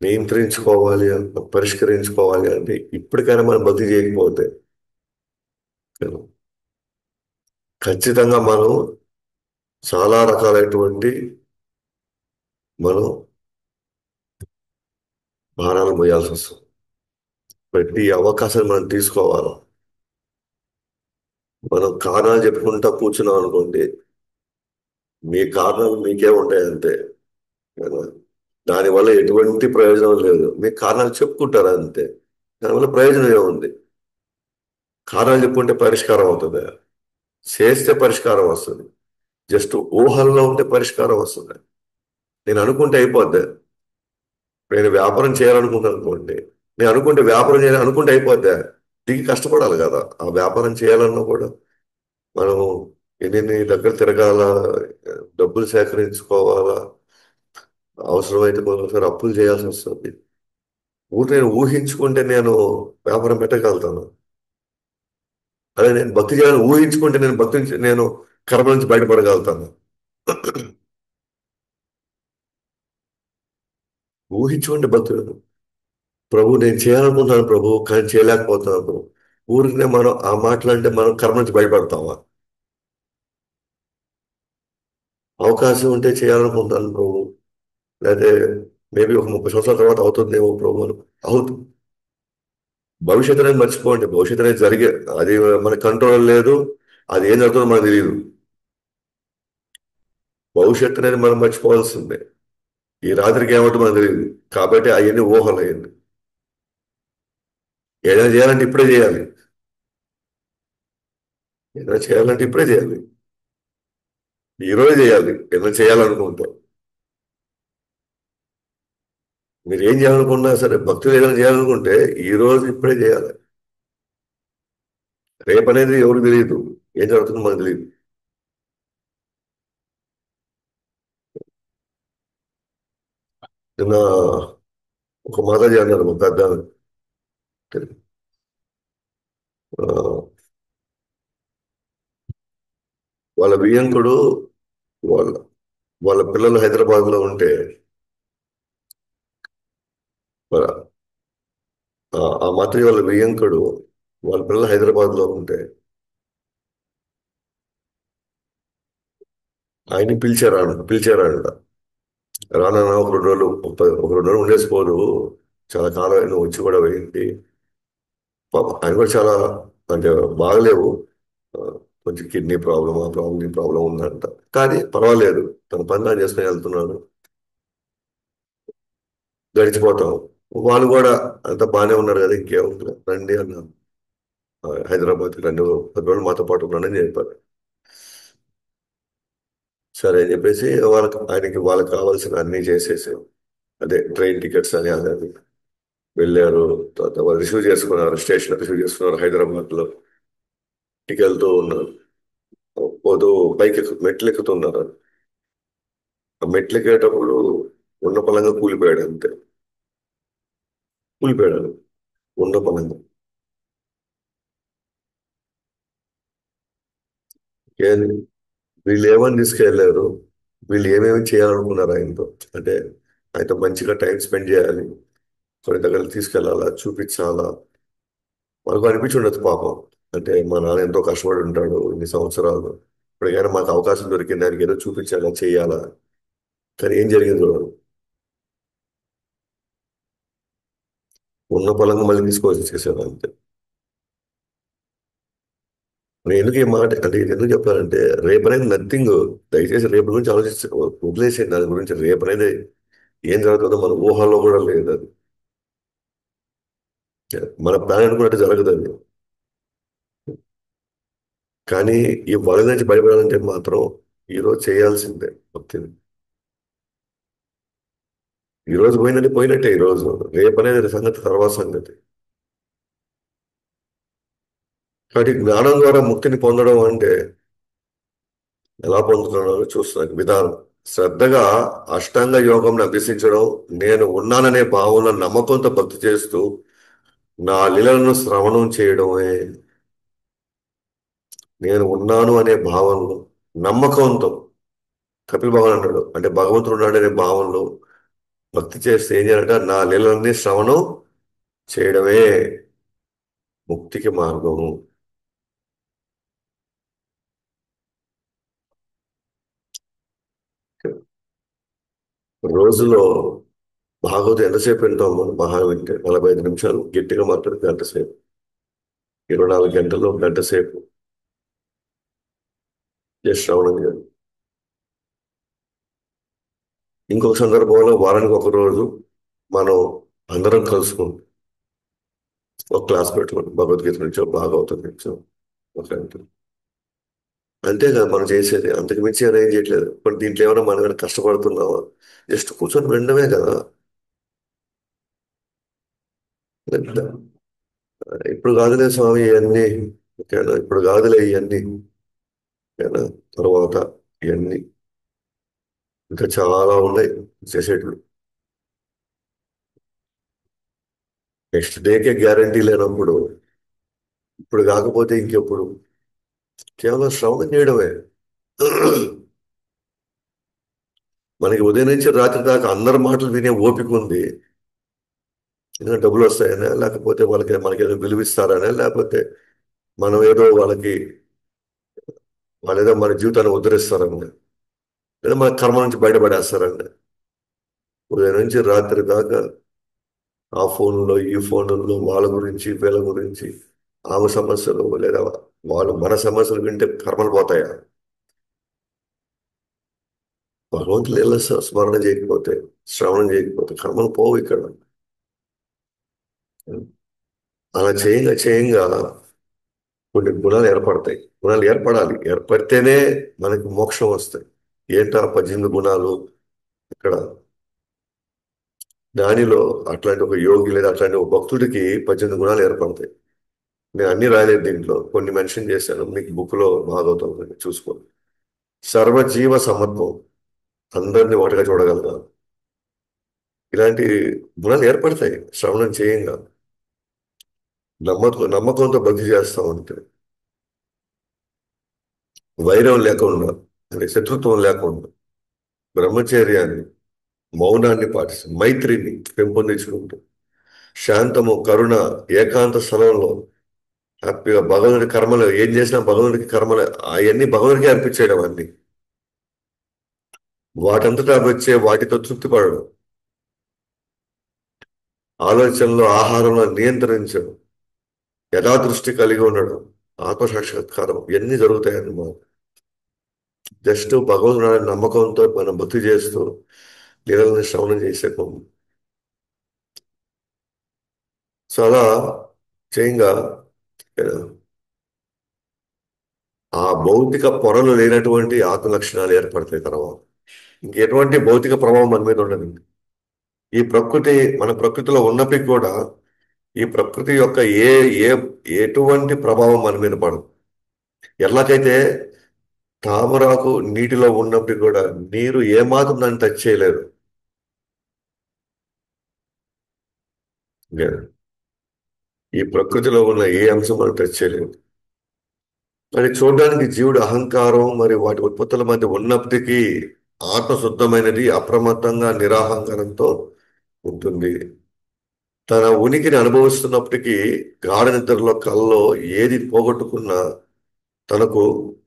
నియంత్రించుకోవాలి అంటే, పరిష్కరించుకోవాలి అంటే ఇప్పటికైనా మనం భక్తి చేయకపోతే ఖచ్చితంగా మనం చాలా రకాలైనటువంటి మనం భారాలు మోయాల్సి వస్తుంది. ప్రతి అవకాశాన్ని మనం తీసుకోవాలి. మనం కారణాలు చెప్పుకుంటా కూర్చున్నాం అనుకోండి, మీ కారణాలు మీకే ఉంటాయి అంతే కదా. దానివల్ల ఎటువంటి ప్రయోజనం లేదు, మీ కారణాలు చెప్పుకుంటారు అంతే, దానివల్ల ప్రయోజనం ఏముంది. కారణాలు చెప్పుకుంటే పరిష్కారం అవుతుంది, చేస్తే పరిష్కారం వస్తుంది. జస్ట్ ఊహల్లో ఉంటే పరిష్కారం వస్తుంది. నేను అనుకుంటే అయిపోద్ది. నేను వ్యాపారం చేయాలనుకుంటాను అనుకోండి, నేను అనుకుంటే వ్యాపారం చేయాలి అనుకుంటే అయిపోద్ది. దిగి కష్టపడాలి కదా ఆ వ్యాపారం చేయాలన్నా కూడా. మనం ఎన్ని దగ్గర తిరగాల, డబ్బులు సేకరించుకోవాలా, అవసరమైతే కొంతసారి అప్పులు చేయాల్సి వస్తుంది. నేను ఊహించుకుంటే నేను వ్యాపారం పెట్టగలుగుతాను. అదే నేను భక్తి చేయాలని ఊహించుకుంటే నేను భక్తి నుంచి నేను కర్మ నుంచి బయటపడగలుగుతాను. ఊహించుకుంటే భక్తి, ప్రభు నేను చేయాలనుకుంటున్నాను ప్రభు కానీ చేయలేకపోతున్నాను ప్రభు. ఊరికనే మనం ఆ మాటలంటే మనం కర్మ నుంచి బయటపడతామా? అవకాశం ఉంటే చేయాలనుకుంటాను ప్రభు, లేకపోతే మేబీ ఒక 30 సంవత్సరాల తర్వాత అవుతుందేమో ప్రభు అని అవుతుంది. భవిష్యత్తు అనేది మర్చిపోండి, భవిష్యత్తు అనేది జరిగే, అది మన కంట్రోల్ లేదు, అది ఏం జరుగుతుందో మనకు తెలియదు. భవిష్యత్తు అనేది మనం మర్చిపోవాల్సిందే. ఈ రాత్రికి ఏమంటుందో మనకు తెలియదు, కాబట్టి అవన్నీ ఊహలు అయ్యింది. ఏదైనా చేయాలంటే ఇప్పుడే చేయాలి, ఏదైనా చేయాలంటే ఇప్పుడే చేయాలి, ఈ రోజు చేయాలి ఏదైనా చేయాలనుకుంటే. మీరు ఏం చేయాలనుకున్నా సరే, భక్తులు ఏదైనా చేయాలనుకుంటే ఈ రోజు ఇప్పుడే చేయాలి. రేపు అనేది ఎవరికి తెలియదు, ఏం జరుగుతుందో మనకు తెలియదు. నిన్న ఒక మాతాజీ అన్నారు, ఒక పెద్ద ఆ, వాళ్ళ వియ్యంకుడు, వాళ్ళ వాళ్ళ పిల్లలు హైదరాబాద్ లో ఉంటే, వాళ్ళ- ఆ మాతాజీ వాళ్ళ వియ్యంకుడు వాళ్ళ పిల్లలు హైదరాబాద్ లో ఉంటే ఆయన్ని పిలిచారంట. రానా ఒక 2 రోజులు, ఒక 2 రోజులు ఉండేసిపోదు, చాలా కాలం అయినా వచ్చి కూడా పోయింది. పాపం ఆయన కూడా చాలా అంటే బాగలేవు, ఆ, కొంచెం కిడ్నీ ప్రాబ్లం, ఆ ప్రాబ్లం ఈ ప్రాబ్లం ఉందంట. కానీ పర్వాలేదు, తన పని తాను చేసుకుని వెళ్తున్నాడు, గడిచిపోతాం. వాళ్ళు కూడా అంత బాగానే ఉన్నారు కదా, ఇంకేముంది రండి అన్నారు. హైదరాబాద్కి రండి, 10 రోజులు మాతో పాటు ఉన్నానని చెప్పారు. సరే అని చెప్పేసి వాళ్ళకి కావాల్సిన అన్ని చేసేసాం. అదే ట్రైన్ టికెట్స్ అని అదని వెళ్ళారు. తర్వాత వాళ్ళు రిసీవ్ చేసుకున్నారు, స్టేషన్ రిసీవ్ చేసుకున్నారు హైదరాబాద్ లో. వెళ్తూ ఉన్నారు. పోతూ మెట్లు ఎక్కుతున్నారు. ఆ మెట్లు ఎక్కేటప్పుడు ఉన్న పలంగా కూలిపోయాడు అంతే. కూలిపోయాడు ఉన్న పలంగా. ఏం వీళ్ళు ఏమని తీసుకెళ్లారు, వీళ్ళు ఏమేమి చేయాలనుకున్నారు ఆయనతో. అంటే ఆయనతో మంచిగా టైం స్పెండ్ చేయాలి, కొన్ని దగ్గర తీసుకెళ్లాలా, చూపించాలా. మనకు అనిపించి ఉండొచ్చు పాపం. అంటే మా నాన్న ఎంతో కష్టపడి ఉంటాడు ఇన్ని సంవత్సరాలు, ఇప్పటికైనా మాకు అవకాశం దొరికింది, దానికి ఏదో చూపించాలా, చేయాలా. కానీ ఏం జరిగింది చూడండి. ఉన్న పొలంగా మళ్ళీ తీసుకోవాల్సి చేశారు అంతే. నేను ఎందుకు ఈ మాట అంటే ఇది ఎందుకు చెప్పాలంటే, రేపు అనేది నథింగ్. దయచేసి రేపు గురించి ఆలోచించి వదిలేసేయండి. దాని గురించి రేపు అనేది ఏం జరుగుతుందో మన ఊహల్లో కూడా లేదు అది. మన ప్లాన్ అనుకున్నట్టు జరగదు అది. కానీ ఈ వల నుంచి బయటపడాలంటే మాత్రం ఈరోజు చేయాల్సిందే మొత్తం. ఈ రోజు పోయినట్టు పోయినట్టే, ఈ రోజు రేపు అనేది సంగతి తర్వాత సంగతి. కాబట్టి జ్ఞానం ద్వారా ముక్తిని పొందడం అంటే ఎలా పొందుతున్నాడో చూస్తున్నాను విధానం. శ్రద్ధగా అష్టాంగ యోగంను అభ్యసించడం, నేను ఉన్నాననే భావన నమ్మకంతో భక్తి చేస్తూ నా లీలలను శ్రవణం చేయడమే. నేను ఉన్నాను అనే భావనలో, నమ్మకంతో, కపిల్ భగవాన్ అన్నాడు అంటే భగవంతుడు ఉన్నాడు అనే భావనలో భక్తి చేస్తే ఏం చేయాలంటే నా లీలల్ని శ్రవణం చేయడమే ముక్తికి మార్గము. రోజులో భాగవతం ఎంతసేపు వింటాం మనం? మహా వింటే 45 నిమిషాలు, గట్టిగా మాట్లాడి గంట సేపు. 24 గంటల్లో గంట సేపు జస్ట్ శ్రవణం చేయాలి. ఇంకొక సందర్భంలో వారానికి ఒక రోజు మనం అందరం కలుసుకుంటాం, ఒక క్లాస్ పెట్టుకోండి, భగవద్గీత నుంచో భాగవతం నుంచో ఒక గంట. అంతే కదా మనం చేసేది, అంతకు మించి ఏం చేయట్లేదు. ఇప్పుడు దీంట్లో ఏమైనా మనం ఏమైనా కష్టపడుతున్నావా? జస్ట్ కూర్చొని వినడమే కదా. లేదా, ఇప్పుడు కాదులే స్వామి ఇవన్నీ, ఓకేనా, ఇప్పుడు కాదులే ఇవన్నీ, ఓకేనా, తర్వాత ఇవన్నీ ఇంకా చాలా ఉన్నాయి చేసేటివి. నెక్స్ట్ డేకే గ్యారంటీ లేనప్పుడు ఇప్పుడు కాకపోతే ఇంకెప్పుడు? కేవలం శ్రవణం చేయడమే. మనకి ఉదయం నుంచి రాత్రి దాకా అందరి మాటలు వినే ఓపిక ఉంది. ఎందుకంటే డబ్బులు వస్తాయనే, లేకపోతే మనకి ఏదో విలువిస్తారనే, లేకపోతే మనం ఏదో వాళ్ళు ఏదో మన జీవితాన్ని ఉద్ధరిస్తారని, లేదా మన కర్మ నుంచి బయటపడేస్తారండి. ఉదయం నుంచి రాత్రి దాకా ఆ ఫోన్లో ఈ ఫోన్లో వాళ్ళ గురించి వీళ్ళ గురించి, ఆమె సమస్యలు లేదా వాళ్ళు మన సమస్యలు వింటే కర్మలు పోతాయా? భగవంతులు ఎలా స్మరణ చేయకపోతే, శ్రవణం చేయకపోతే కర్మలు పోవు ఇక్కడ. అలా చేయంగా చేయంగా కొన్ని గుణాలు ఏర్పడతాయి. గుణాలు ఏర్పడాలి, ఏర్పడితేనే మనకి మోక్షం వస్తాయి. ఏంటా 18 గుణాలు ఇక్కడ? దానిలో అట్లాంటి ఒక యోగి లేదా అట్లాంటి ఒక భక్తుడికి 18 గుణాలు ఏర్పడతాయి. నేను అన్ని రాయలేదు, దీంట్లో కొన్ని మెన్షన్ చేశాను, మీకు బుక్ లో భాగవతం ఉంది, చూసుకోండి. సర్వజీవ సమత్వం, అందరినీ ఒకటిగా చూడగలగా, ఇలాంటి గుణాలు ఏర్పడతాయి శ్రవణం చేయంగా. నమ్మకంతో భక్తి చేస్తా ఉంటే, వైరం లేకుండా, అంటే శత్రుత్వం లేకుండా, బ్రహ్మచర్యాన్ని, మౌనాన్ని పాటిస్తుంది, మైత్రిని పెంపొందించుకుంటూ, శాంతము, కరుణ, ఏకాంత స్థలంలో హ్యాపీగా భగవంతుడి కర్మలు ఏం చేసినా భగవంతుడికి కర్మలు అవన్నీ భగవంతుడికి అర్పించేయడం అన్ని. వాటంతటా అవి వచ్చే వాటితో తృప్తి పడడం, ఆలోచనలు ఆహారంలో నియంత్రించడం, యథాదృష్టి కలిగి ఉండడం, ఆత్మసాక్షాత్కారం, ఇవన్నీ జరుగుతాయన్నమాట. జస్ట్ భగవంతుడు అనే నమ్మకంతో మనం భక్తి చేస్తూ లీలల్ని శ్రవణం చేసే సో అలా చేయంగా ఆ, ఆ భౌతిక పొరలు లేనటువంటి ఆత్మ లక్షణాలు ఏర్పడతాయి తర్వాత. ఇంకెటువంటి భౌతిక ప్రభావం మన మీద ఉండదు. ఈ ప్రకృతి మన ప్రకృతిలో ఉన్నప్పటికీ కూడా ఈ ప్రకృతి యొక్క ఏ ఏ ఎటువంటి ప్రభావం మన మీద పడదు. ఎలాగైతే తామరాకు నీటిలో ఉన్నప్పటికీ కూడా నీరు ఏమాత్రం దాన్ని టచ్ చేయలేదు. ఇంకా ఈ ప్రకృతిలో ఉన్న ఏ అంశం మనం టచ్ చేయలేదు. మరి చూడడానికి జీవుడు అహంకారం మరి వాటి ఉత్పత్తుల మధ్య ఉన్నప్పటికీ ఆత్మ శుద్ధమైనది, అప్రమత్తంగా నిరాహంకారంతో ఉంటుంది. తన ఉనికిని అనుభవిస్తున్నప్పటికీ గాఢ నిద్రలో కల్లో ఏది పోగొట్టుకున్నా తనకు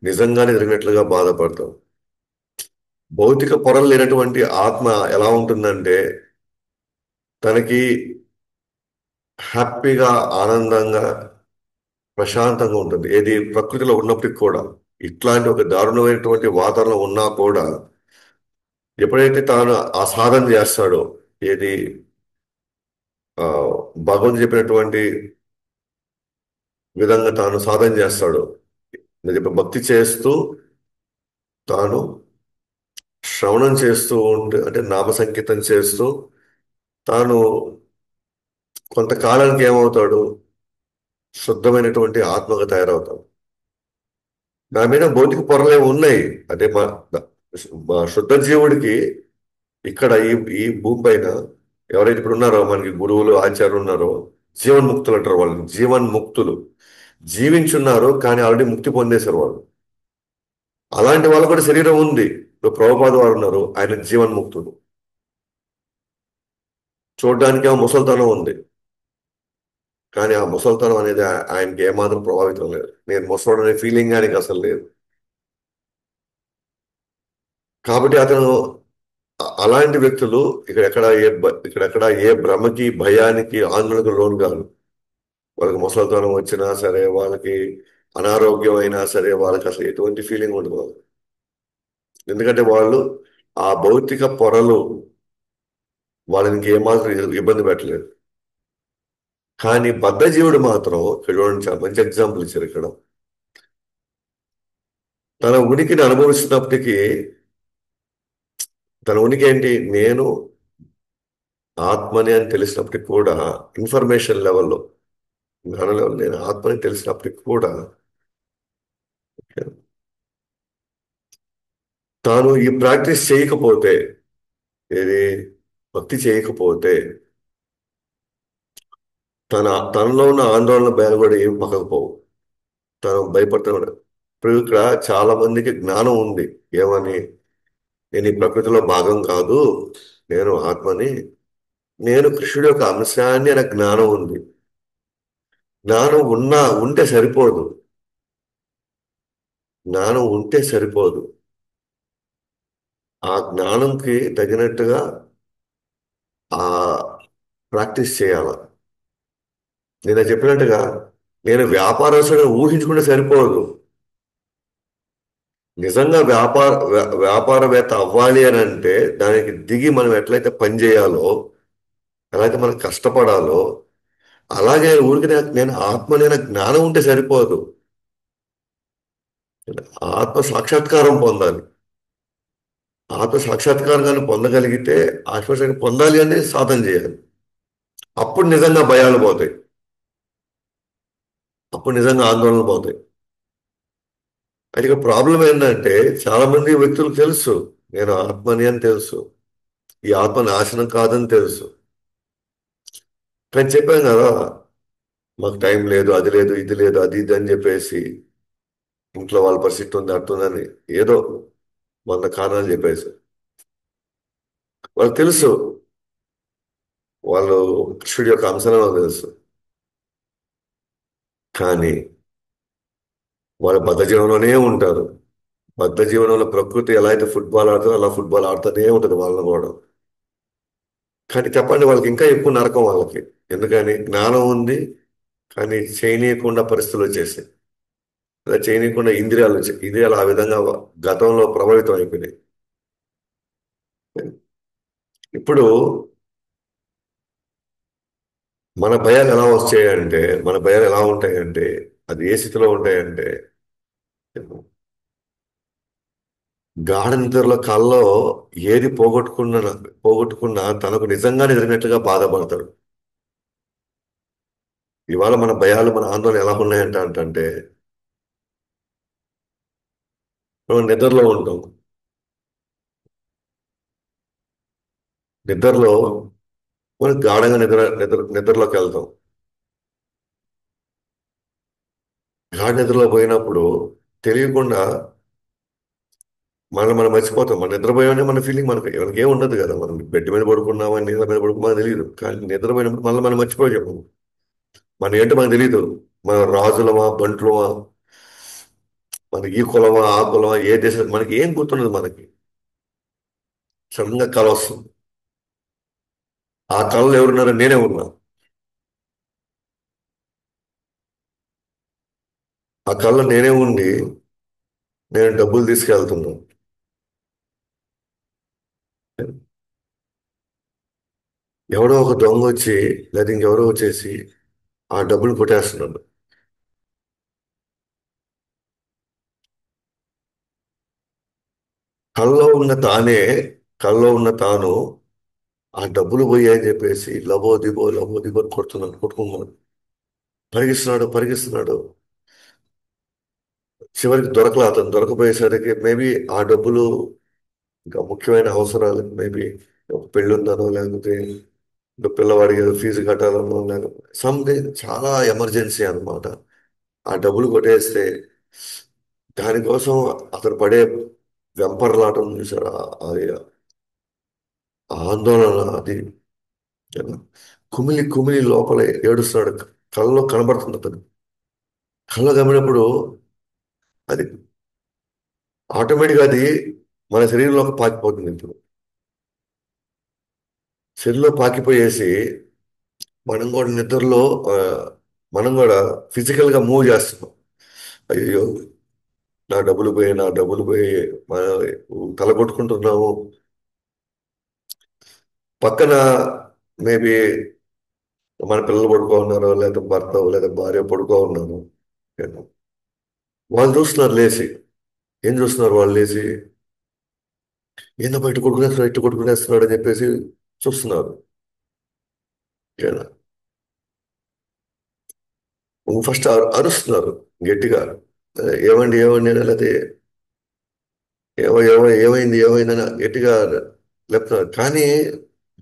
నిజంగానే జరిగినట్లుగా బాధపడతాం. భౌతిక పొరలు లేనటువంటి ఆత్మ ఎలా ఉంటుందంటే తనకి హ్యాపీగా, ఆనందంగా, ప్రశాంతంగా ఉంటుంది. ఏది ప్రకృతిలో ఉన్నప్పటికి కూడా ఇట్లాంటి ఒక దారుణమైనటువంటి వాతావరణం ఉన్నా కూడా ఎప్పుడైతే తాను ఆ సాధన చేస్తాడో, ఏది ఆ, భగవంతుడు చెప్పినటువంటి విధంగా తాను సాధన చేస్తాడో, నేను చెప్పిన భక్తి చేస్తూ తాను శ్రవణం చేస్తూ ఉంటే అంటే నామ సంకీర్తన చేస్తూ తాను కొంతకాలానికి ఏమవుతాడు, శుద్ధమైనటువంటి ఆత్మగా తయారవుతాడు. నా మీద భౌతిక పొరలే ఉన్నాయి. అంటే మా శుద్ధ జీవుడికి ఇక్కడ ఈ ఈ భూమి పైన ఎవరైతే ఇప్పుడు ఉన్నారో మనకి గురువులు ఆచార్యులు ఉన్నారో జీవన్ముక్తులు అంటారు వాళ్ళని. జీవన్ముక్తులు జీవించున్నారు కానీ ఆల్రెడీ ముక్తి పొందేశారు వాళ్ళు. అలాంటి వాళ్ళు కూడా శరీరం ఉంది. ఇప్పుడు ప్రభుపాద వారు ఉన్నారు, ఆయన జీవన్ముక్తుడు. చూడడానికి ఆ ముసల్తనం ఉంది కానీ ఆ ముసల్తనం అనేది ఆయనకి ఏమాత్రం ప్రభావితం లేదు. నేను ముసలోడు అనే ఫీలింగ్ ఆయనకి అసలు లేదు. కాబట్టి అతను అలాంటి వ్యక్తులు ఇక్కడెక్కడ ఏ భ్రమకి, భయానికి, ఆందోళనకు లోను కాదు. వాళ్ళకి ముసలితనం వచ్చినా సరే, వాళ్ళకి అనారోగ్యం అయినా సరే, వాళ్ళకి అసలు ఎటువంటి ఫీలింగ్ ఉండదు వాళ్ళకి. ఎందుకంటే వాళ్ళు ఆ భౌతిక పొరలు వాళ్ళకి ఏమాత్రం ఇబ్బంది పెట్టలేదు. కానీ బద్ధజీవుడు మాత్రం ఇక్కడ చూడండి, చాలా మంచి ఎగ్జాంపుల్ ఇచ్చారు ఇక్కడ. తన ఉనికిని అనుభవిస్తున్నప్పటికీ తన ఉనికి ఏంటి, నేను ఆత్మని అని తెలిసినప్పటికి కూడా ఇన్ఫర్మేషన్ లెవెల్లో, జ్ఞాన లెవెల్ నేను ఆత్మని తెలిసినప్పటికి కూడా తాను ఈ ప్రాక్టీస్ చేయకపోతే, ఏది భక్తి చేయకపోతే తన తనలో ఉన్న ఆందోళన భయాలు కూడా ఏం పక్కకపోవు. తను భయపడుతున్నాడు. ఇప్పుడు ఇక్కడ చాలా మందికి జ్ఞానం ఉంది. ఏమని, నేను ఈ ప్రకృతిలో భాగం కాదు, నేను ఆత్మని, నేను కృష్ణుడి యొక్క అంశాన్ని అనే జ్ఞానం ఉంది. జ్ఞానం ఉంటే సరిపోదు. జ్ఞానం ఉంటే సరిపోదు. ఆ జ్ఞానంకి తగినట్టుగా ఆ ప్రాక్టీస్ చేయాల. నేను చెప్పినట్టుగా నేను వ్యాపారస్తుడిని ఊహించుకుంటే సరిపోదు. నిజంగా వ్యాపారవేత్త అవ్వాలి అని అంటే దానికి దిగి మనం ఎట్లయితే పని చేయాలో, ఎలాగైతే మనం కష్టపడాలో, అలాగే ఊరికి నేను ఆత్మ నేను జ్ఞానం ఉంటే సరిపోదు. ఆత్మ సాక్షాత్కారం పొందాలి. ఆత్మ సాక్షాత్కారాన్ని పొందగలిగితే ఆత్మశక్తి పొందాలి అని సాధన చేయాలి. అప్పుడు నిజంగా భయాలు పోతాయి. అప్పుడు నిజంగా ఆందోళనలు పోతాయి. అయితే ఇక ప్రాబ్లం ఏంటంటే చాలా మంది వ్యక్తులకు తెలుసు నేను ఆత్మని అని తెలుసు, ఈ ఆత్మ నాశనం కాదని తెలుసు. కానీ చెప్పాం కదా, మాకు టైం లేదు, అది లేదు, ఇది లేదు, అది ఇది అని చెప్పేసి ఇంట్లో వాళ్ళ పరిస్థితి ఉంది, అట్టుందని ఏదో 100 కారణాలు చెప్పేసి వాళ్ళకి తెలుసు వాళ్ళు కృష్ణుడి యొక్క అంశంలో వాళ్ళకి తెలుసు. కానీ వాళ్ళు బద్ధ జీవనంలోనే ఉంటారు. బద్ధ జీవనంలో ప్రకృతి ఎలా అయితే ఫుట్బాల్ ఆడుతుందో అలా ఫుట్బాల్ ఆడుతూనే ఉంటుంది వాళ్ళని కూడా. కానీ చెప్పండి, వాళ్ళకి ఇంకా ఎక్కువ నరకం వాళ్ళకి. ఎందుకని జ్ఞానం ఉంది కానీ చేయనీయకుండా పరిస్థితులు వచ్చేసాయి. అలా చేయనీయకుండా ఇంద్రియాలు ఆ విధంగా గతంలో ప్రభావితం అయిపోయినాయి. ఇప్పుడు మన భయాలు ఎలా వస్తాయంటే మన భయాలు ఎలా ఉంటాయంటే అది ఏ స్థితిలో ఉంటాయంటే గాఢ నిద్రలో కల్లో ఏది పోగొట్టుకున్నా తనకు నిజంగా జరిగినట్లుగా బాధపడతాడు. ఇవాళ మన భయాలు మన ఆందోళన ఎలా ఉన్నాయంట అంటే మనం నిద్రలో ఉంటాం. నిద్రలో మనం గాఢంగా నిద్రలోకి వెళ్తాం. గాఢ నిద్రలో పోయినప్పుడు తెలియకుండా మనం మర్చిపోతాం. మన నిద్రపోయామని మన ఫీలింగ్ మనకి ఏం ఉండదు కదా. మనం బెడ్ మీద పడుకున్నామా నీళ్ళ మీద పడుకున్నా తెలియదు. కానీ నిద్రపోయినప్పుడు మళ్ళీ మనం మర్చిపోయాము. మన ఏంటో మనకు తెలియదు. మన రాజులమా బంట్లమా, మన ఈ కులమా ఆ కులమా ఏ దేశం మనకి ఏం గుర్తుండదు. మనకి సడన్ గా కల వస్తుంది. ఆ కళలో ఎవరున్నారో నేనే ఉన్నా. ఆ కళలో నేనే ఉండి నేను డబ్బులు తీసుకెళ్తున్నాను. ఎవడో ఒక దొంగ వచ్చి లేదా ఇంకెవరో వచ్చేసి ఆ డబ్బులు కొట్టేస్తున్నాడు. కళ్ళలో ఉన్న తానే కళ్ళలో ఉన్న తాను ఆ డబ్బులు పోయాయని చెప్పేసి లబో దిబో అని కొట్టుకున్నాడు. పరిగిస్తున్నాడు. చివరికి అతను దొరకపోయేసరికి మేబీ ఆ డబ్బులు ఇంకా ముఖ్యమైన అవసరాలు మేబీ ఒక పెళ్ళి ఉందనో లేకపోతే ఇంకా పిల్లవాడికి ఏదో ఫీజు కట్టాలనో లేకపోతే సంథింగ్ చాలా ఎమర్జెన్సీ అన్నమాట. ఆ డబ్బులు కొట్టేస్తే దానికోసం అతను పడే వెంపర్లాటం చూసారా? అది ఆ ఆందోళన అది కుమిలి కుమిలి లోపల ఏడుస్తున్నాడు. కళ్ళలో కనబడుతుంది అతను. కళ్ళలో కనబడినప్పుడు అది ఆటోమేటిక్గా అది మన శరీరంలోకి పాకిపోతుంది. ఇప్పుడు శరీరంలో పాకిపోయేసి మనం కూడా నిద్రలో ఆ, మనం కూడా ఫిజికల్ గా మూవ్ చేస్తున్నాం. అయ్యో నా డబ్బులు పోయి మన తల కొట్టుకుంటున్నాము. పక్కన మేబీ మన పిల్లలు పడుకో ఉన్నారు, లేదా భర్త లేదా భార్య పడుకో ఉన్నారు. వాళ్ళు చూస్తున్నారు లేచి. ఏం చూస్తున్నారు వాళ్ళు లేచి? ఏందో బయట కొట్టుకునేస్తున్నాడు, ఇటు కొట్టుకునేస్తున్నాడు అని చెప్పేసి చూస్తున్నారు. ఓకేనా? ఫస్ట్ అరుస్తున్నారు గట్టిగా. ఏమండి అని, లేకపోతే ఏమైందని గట్టిగా లేపుతున్నారు. కానీ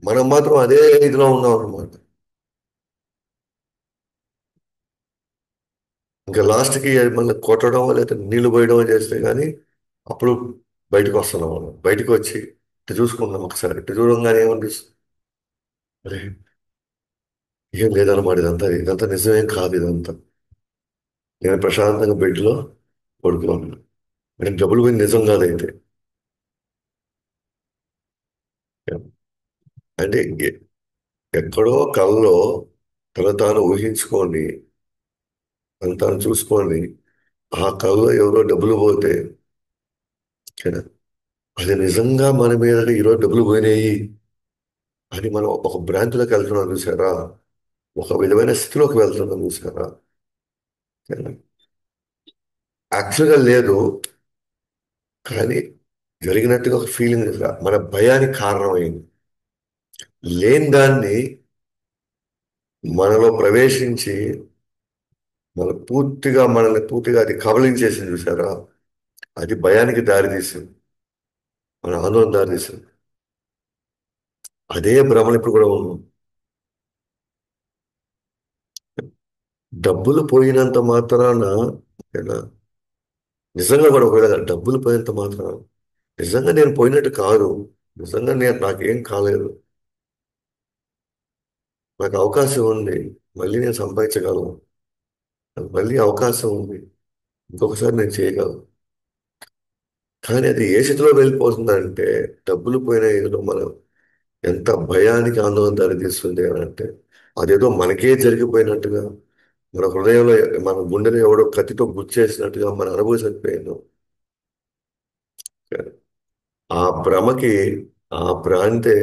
మనం మాత్రం అదే ఇదిలో ఉన్నాం అనమాట. ఇంకా లాస్ట్కి మళ్ళీ కొట్టడం లేకపోతే నీళ్లు పోయడం చేస్తే కానీ అప్పుడు బయటకు వస్తున్నాం. మనం బయటకు వచ్చి ఇటు చూసుకున్నాం ఒకసారి. ఇటు చూడంగానే ఏమనిపిస్తుంది? అరే ఏం లేదన్నమాట. ఇదంతా నిజమేం కాదు. ఇదంతా నేను ప్రశాంతంగా బెడ్లో పడుకున్నాను. నేను డబ్బులు పోయింది నిజం కాదైతే. అంటే ఎక్కడో కల్లో తాను ఊహించుకొని తాను చూసుకొని ఆ కల్లో ఎవరో డబ్బులు పోతే కదా, అది నిజంగా మన మీద ఈరోజు డబ్బులు పోయినాయి అని మనం ఒక భ్రాంతిలోకి వెళ్తున్నాం చూసారా? ఒక విధమైన స్థితిలోకి వెళ్తున్నాం చూసారా? యాక్చువల్గా లేదు, కానీ జరిగినట్టుగా ఒక ఫీలింగ్ మన భయానికి కారణమైంది. లేని దాన్ని మనలో ప్రవేశించి మనల్ని పూర్తిగా అది కబళించేసింది చూసారా? అది భయానికి దారితీసింది. మన ఆందోళన దారితీసింది. అదే భ్రమలు ఇప్పుడు కూడా ఉన్నాం. డబ్బులు పోయినంత మాత్రాన ఏనా, నిజంగా కూడా ఒకవేళ డబ్బులు పోయినంత మాత్రాన నిజంగా నేను పోయినట్టు కాదు. నిజంగా నాకేం కాలేదు. నాకు అవకాశం ఉంది. మళ్ళీ నేను సంపాదించగలను. నాకు మళ్ళీ అవకాశం ఉంది. ఇంకొకసారి నేను చేయగలను. కానీ అది ఏ స్థితిలో వెళ్ళిపోతుందంటే డబ్బులు పోయిన ఇదిలో మనం ఎంత భయానికి ఆందోళన దారితీస్తుంది అని అంటే అదేదో మనకే జరిగిపోయినట్టుగా, మన హృదయంలో మన గుండెని ఎవడో కత్తితో గుచ్చేసినట్టుగా మన అనుభూతి చనిపోయాను. ఆ భ్రమకి, ఆ భ్రాంతే,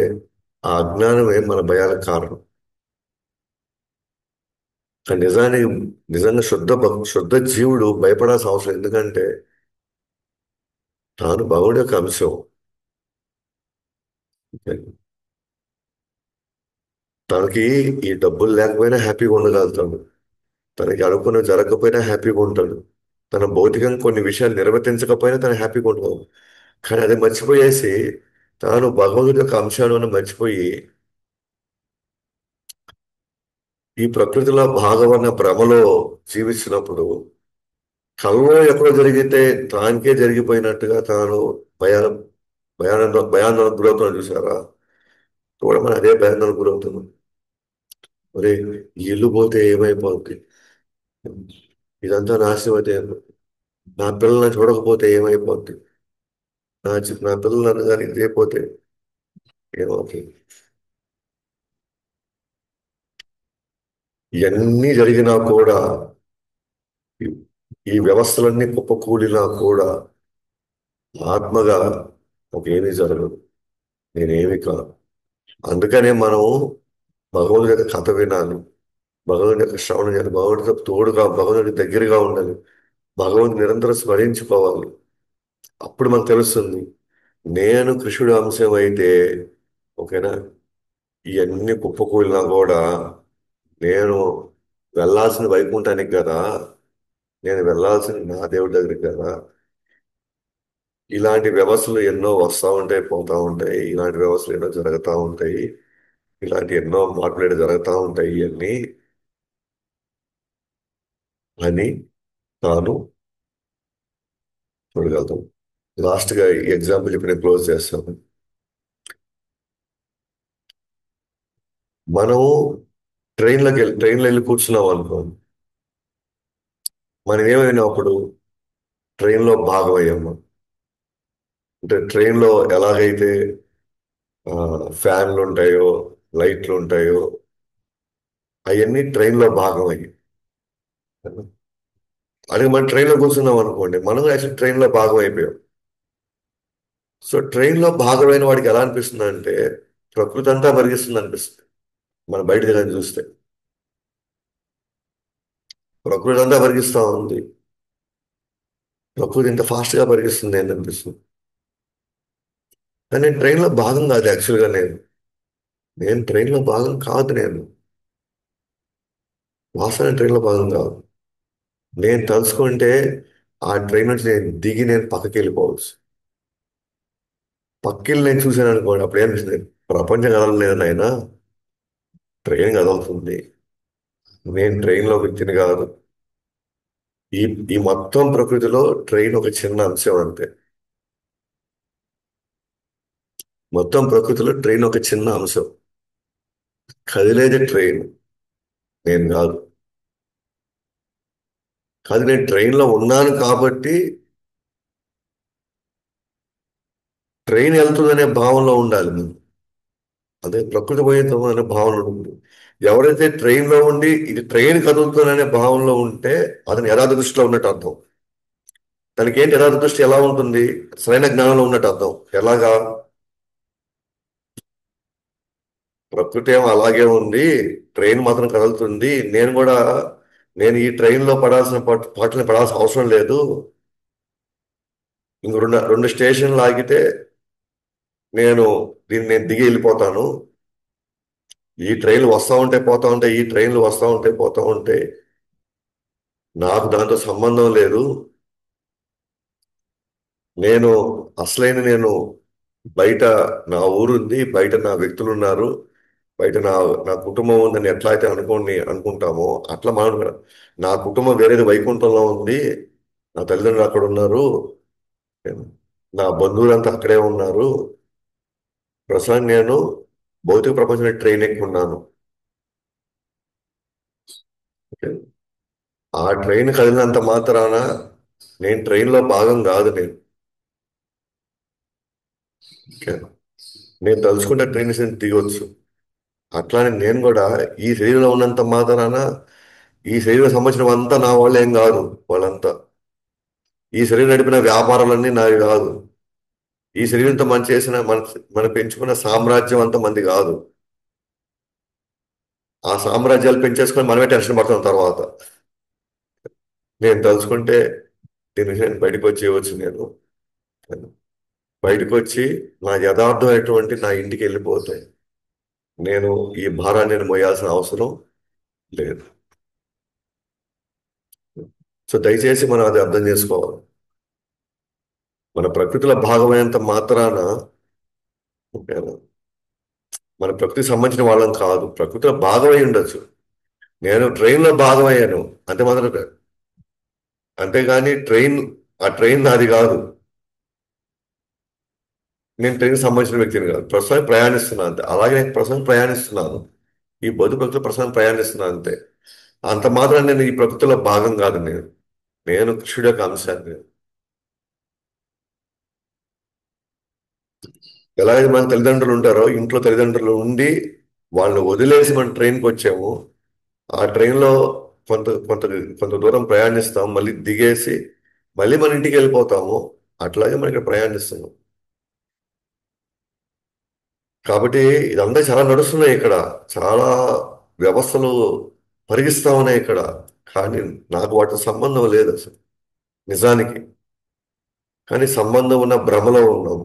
ఆ అజ్ఞానమే మన భయాలకు కారణం. కానీ నిజానికి నిజంగా శుద్ధ జీవుడు భయపడాల్సిన అవసరం, ఎందుకంటే తాను భగవుడి యొక్క అంశం. తనకి ఈ డబ్బులు లేకపోయినా హ్యాపీగా ఉండగలుగుతాడు. తనకి అనుకున్న జరగకపోయినా హ్యాపీగా ఉంటాడు. తన భౌతికంగా కొన్ని విషయాలు నిర్వర్తించకపోయినా తను హ్యాపీగా ఉంటాడు. కానీ అది మర్చిపోయేసి తాను భగవంతుడి యొక్క అంశాలను మర్చిపోయి ఈ ప్రకృతిలో భాగమన్న భ్రమలో జీవిస్తున్నప్పుడు కల్లో ఎక్కడో జరిగితే తానికే జరిగిపోయినట్టుగా తాను భయా భయాందోళనకు గురవుతున్నాడు చూసారా? కూడా మనం అదే భయాందోళనకు గురవుతున్నాం. ఒరే, ఈ ఇల్లు పోతే ఏమైపోద్ది, ఇదంతా నాశనం అయితే నా పిల్లల్ని చూడకపోతే ఏమైపోద్ది, నా పిల్లలను కానీ ఇదైపోతే ఏమవుతుంది. ఇవన్నీ జరిగినా కూడా ఈ ఈ వ్యవస్థలన్నీ కుప్పకూలినా కూడా ఆత్మగా ఒకేమీ జరగదు. నేనేమి కాదు. అందుకనే మనం భగవంతుడి యొక్క కథ వినాలి, భగవంతుడి యొక్క శ్రవణం చేయాలి, భగవంతుడితో తోడుగా భగవంతుడికి దగ్గరగా ఉండాలి, భగవంతుని నిరంతరం స్మరించుకోవాలి. అప్పుడు మనకు తెలుస్తుంది నేను కృష్ణుడి అంశం అయితే, ఓకేనా, ఇవన్నీ కుప్పకూలినా కూడా నేను వెళ్ళాల్సిన వైకుంఠానికి కదా, నేను వెళ్ళాల్సిన నా దేవుడి దగ్గరికి కదా. ఇలాంటి వ్యవస్థలు ఎన్నో వస్తూ ఉంటాయి, పోతూ ఉంటాయి. ఇలాంటి వ్యవస్థలు ఎన్నో జరుగుతూ ఉంటాయి. ఇలాంటి ఎన్నో మార్పులు జరుగుతూ ఉంటాయి. ఇవన్నీ అని తాను చూడగలుగుతాం. లాస్ట్ గా ఈ ఎగ్జాంపుల్ చెప్పి నేను క్లోజ్ చేస్తాను. మనం ట్రైన్లో వెళ్ళి కూర్చున్నాం అనుకో, మనం ఏమైనా అప్పుడు ట్రైన్లో భాగమయ్యాము. అంటే ట్రైన్లో ఎలాగైతే ఫ్యాన్లు ఉంటాయో, లైట్లు ఉంటాయో, అవన్నీ ట్రైన్లో భాగమయ్యాయి. అది మనం ట్రైన్లో కూర్చున్నాం అనుకోండి, మనం యాక్చువల్ ట్రైన్లో భాగం అయిపోయాం. సో ట్రైన్లో భాగమైన వాడికి ఎలా అనిపిస్తుంది అంటే ప్రకృతి అంతా పరిగిస్తుంది అనిపిస్తుంది. మన బయట దగ్గర చూస్తే ప్రకృతి అంతా పరిగిస్తా ఉంది. ప్రకృతి ఇంత ఫాస్ట్ గా పరిగిస్తుంది అని అనిపిస్తుంది. కానీ నేను ట్రైన్లో భాగం కాదు యాక్చువల్గా. నేను ట్రైన్లో భాగం కాదు. వాసన ట్రైన్లో భాగం కాదు. నేను తలుచుకుంటే ఆ ట్రైన్ నుంచి నేను దిగి నేను పక్కకి వెళ్ళిపోవచ్చు. పక్కిల్ని నేను చూశాను అనుకోండి, అప్పుడు ఏమనిపిస్తుంది, ప్రపంచం కదలలేదు నాయన, ట్రైన్ కదులుతుంది. నేను ట్రైన్లో వ్యక్తిని కాదు. ఈ ఈ మొత్తం ప్రకృతిలో ట్రైన్ ఒక చిన్న అంశం అంతే. మొత్తం ప్రకృతిలో ట్రైన్ ఒక చిన్న అంశం. కదిలేది ట్రైన్, నేను కాదు. కాదు, నేను ట్రైన్లో ఉన్నాను కాబట్టి ట్రైన్ వెళ్తుందనే భావనలో ఉండాలి మనం. అదే ప్రకృతి పోయేదనే భావనలో ఉంటుంది. ఎవరైతే ట్రైన్లో ఉండి ఇది ట్రైన్ కదులుతుందనే భావనలో ఉంటే అతను యథార్థ దృష్టిలో ఉన్నట్టు అర్థం. తనకి ఏంటి యథార్థ దృష్టి ఎలా ఉంటుంది? సరైన జ్ఞానంలో ఉన్నట్టు అర్థం. ఎలాగా? ప్రకృతి ఏమో అలాగే ఉంది, ట్రైన్ మాత్రం కదులుతుంది, నేను ఈ ట్రైన్లో పడాల్సిన పాటలు పడాల్సిన అవసరం లేదు. ఇంక రెండు స్టేషన్లు ఆగితే నేను నేను దిగి వెళ్ళిపోతాను. ఈ ట్రైన్లు వస్తూ ఉంటాయి పోతా ఉంటాయి, ఈ ట్రైన్లు వస్తూ ఉంటాయి పోతా ఉంటాయి, నాకు దాంతో సంబంధం లేదు. నేను నేను బయట నా ఊరుంది, బయట నా వ్యక్తులు ఉన్నారు, బయట నా కుటుంబం ఉందని ఎట్లా అయితే అనుకుంటామో అట్లా మనం కూడా, నా కుటుంబం వేరేది వైకుంఠంలో ఉంది, నా తల్లిదండ్రులు అక్కడ ఉన్నారు, నా బంధువులంతా అక్కడే ఉన్నారు, ప్రస్తుతానికి నేను భౌతిక ప్రపంచంలో ట్రైన్ ఎక్కున్నాను. ఆ ట్రైన్ కదిలినంత మాత్రాన నేను ట్రైన్లో భాగం కాదు. ఓకే? నేను తలుచుకుంటే ట్రైన్ నుంచి దిగొచ్చు. అట్లానే నేను కూడా ఈ శరీరంలో ఉన్నంత మాత్రాన ఈ శరీరం సంబంధించిన అంతా నా వాళ్ళు ఏం కాదు. వాళ్ళంతా ఈ శరీరం నడిపిన వ్యాపారాలన్నీ నావి కాదు. ఈ శరీరంతో మనం పెంచుకున్న సామ్రాజ్యం అంత మంది కాదు. ఆ సామ్రాజ్యాలు పెంచేసుకొని మనమే టెన్షన్ పడతాం తర్వాత. నేను తలుచుకుంటే దీని నుంచి నేను బయటకు వచ్చేయవచ్చు. నేను బయటకు వచ్చి నా యథార్థమైనటువంటి నా ఇంటికి వెళ్ళిపోతే నేను ఈ భారాన్ని నేను మోయాల్సిన అవసరం లేదు. సో దయచేసి మనం అది అర్థం చేసుకోవాలి. మన ప్రకృతిలో భాగమైనంత మాత్రాన ఓకేనా, మన ప్రకృతికి సంబంధించిన వాళ్ళం కాదు. ప్రకృతిలో భాగమై ఉండొచ్చు. నేను ట్రైన్లో భాగమయ్యాను అంతే మాత్రం కాదు. అంతేగాని ఆ ట్రైన్ నాది కాదు. నేను ట్రైన్కి సంబంధించిన వ్యక్తిని కాదు. ప్రస్తుతానికి ప్రయాణిస్తున్నాను అంతే. అలాగే నేను ప్రస్తుతం ప్రయాణిస్తున్నాను. ఈ బౌద్ధ ప్రకృతిలో ప్రస్తుతం ప్రయాణిస్తున్నాను అంతే. అంత మాత్రం నేను ఈ ప్రకృతిలో భాగం కాదు. నేను కృష్ణుడి యొక్క అంశాన్ని. ఎలాగైతే మన తల్లిదండ్రులు ఉంటారో ఇంట్లో తల్లిదండ్రులు ఉండి వాళ్ళని వదిలేసి మనం ట్రైన్కి వచ్చాము. ఆ ట్రైన్లో కొంత కొంత కొంత దూరం ప్రయాణిస్తాం, మళ్ళీ దిగేసి మళ్ళీ మన ఇంటికి వెళ్ళిపోతాము. అట్లాగే మనం ఇక్కడ ప్రయాణిస్తున్నాం. కాబట్టి ఇదంతా చాలా నడుస్తున్నాయి ఇక్కడ. చాలా వ్యవస్థలు పరిగిస్తా ఉన్నాయి ఇక్కడ. కానీ నాకు వాటితో సంబంధం లేదు అసలు నిజానికి. కానీ సంబంధం ఉన్న భ్రమలో ఉన్నాం.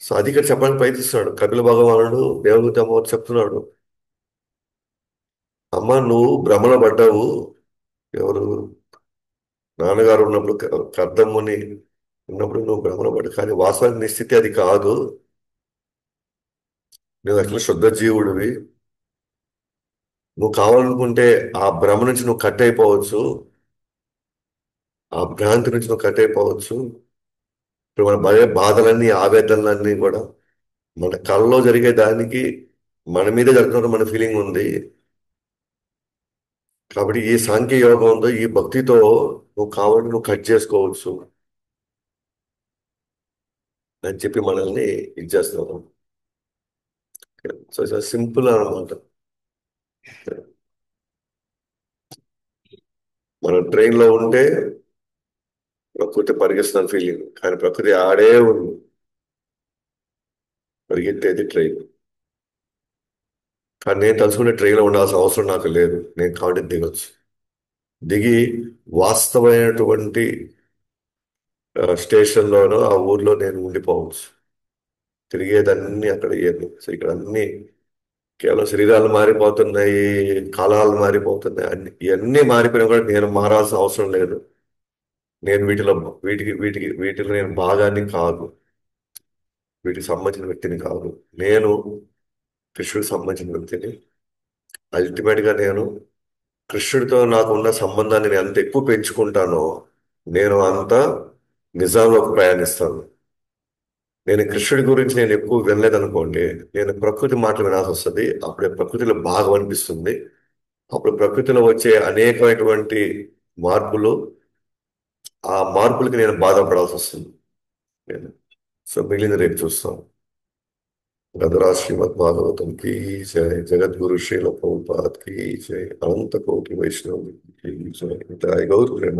సో అది ఇక్కడ చెప్పడానికి ప్రయత్నిస్తున్నాడు కపిల భగవానుడు. దేవదూత అమ్మవారు చెప్తున్నాడు, అమ్మ నువ్వు భ్రమలో పడ్డావు. ఎవరు నాన్నగారు ఉన్నప్పుడు కర్దమ్ముని ఉన్నప్పుడు నువ్వు భ్రమలో పడ్డావు, కానీ వాస్తవానికి నీ స్థితి అది కాదు. నువ్వు అసలు శుద్ధ జీవుడివి. నువ్వు కావాలనుకుంటే ఆ భ్రమ నుంచి నువ్వు కట్ అయిపోవచ్చు. ఆ భ్రాంతి నుంచి నువ్వు కట్ అయిపోవచ్చు. ఇప్పుడు మన బాధలన్నీ ఆవేదనలన్నీ కూడా మన కళ్ళలో జరిగే దానికి మన మీద జరుగుతున్న మన ఫీలింగ్ ఉంది. కాబట్టి ఈ సాంఖ్య యోగంతో ఈ భక్తితో నువ్వు కావాలంటే నువ్వు కట్ చేసుకోవచ్చు అని చెప్పి మనల్ని ఇది చేస్తున్నాం. సో సింపుల్ అనమాట. మనం ట్రైన్లో ఉంటే ప్రకృతి పరిగెస్తున్న ఫీలింగ్, కానీ ప్రకృతి ఆడే ఉంది. పరిగెత్తేది ట్రైన్. కానీ నేను తలుచుకుంటే ట్రైన్లో ఉండాల్సిన అవసరం నాకు లేదు. నేను కాబట్టి దిగొచ్చు. దిగి వాస్తవమైనటువంటి స్టేషన్లోనో ఆ ఊర్లో నేను ఉండిపోవచ్చు. తిరిగేదన్నీ అక్కడ ఏమి. సో ఇక్కడ అన్ని కేవలం శరీరాలు మారిపోతున్నాయి, కాలాలు మారిపోతున్నాయి, ఇవన్నీ మారిపోయినా కూడా నేను మారాల్సిన అవసరం లేదు. నేను వీటిలో నేను భాగాన్ని కాదు. వీటికి సంబంధించిన వ్యక్తిని కాదు. నేను కృష్ణుడికి సంబంధించిన వ్యక్తిని. అల్టిమేట్ గా నేను కృష్ణుడితో నాకున్న సంబంధాన్ని నేను ఎంత ఎక్కువ పెంచుకుంటానో నేను అంత నిజంలోకి ప్రయాణిస్తాను. నేను కృష్ణుడి గురించి నేను ఎక్కువ వినలేదనుకోండి, నేను ప్రకృతి మాటలు వినాల్సి వస్తుంది. అప్పుడే ప్రకృతిలో భాగం అనిపిస్తుంది. అప్పుడు ప్రకృతిలో వచ్చే అనేకమైనటువంటి మార్పులు, ఆ మార్పులకి నేను బాధపడాల్సి వస్తుంది. నేను సో మిగిలింది రేపు చూస్తాం. గదరా శ్రీమద్ భాగవతం की जय, जगद्गुरु श्रील प्रभुपाद की जय, अनंत कोटि वैष्णव की जय, गौर प्रेम।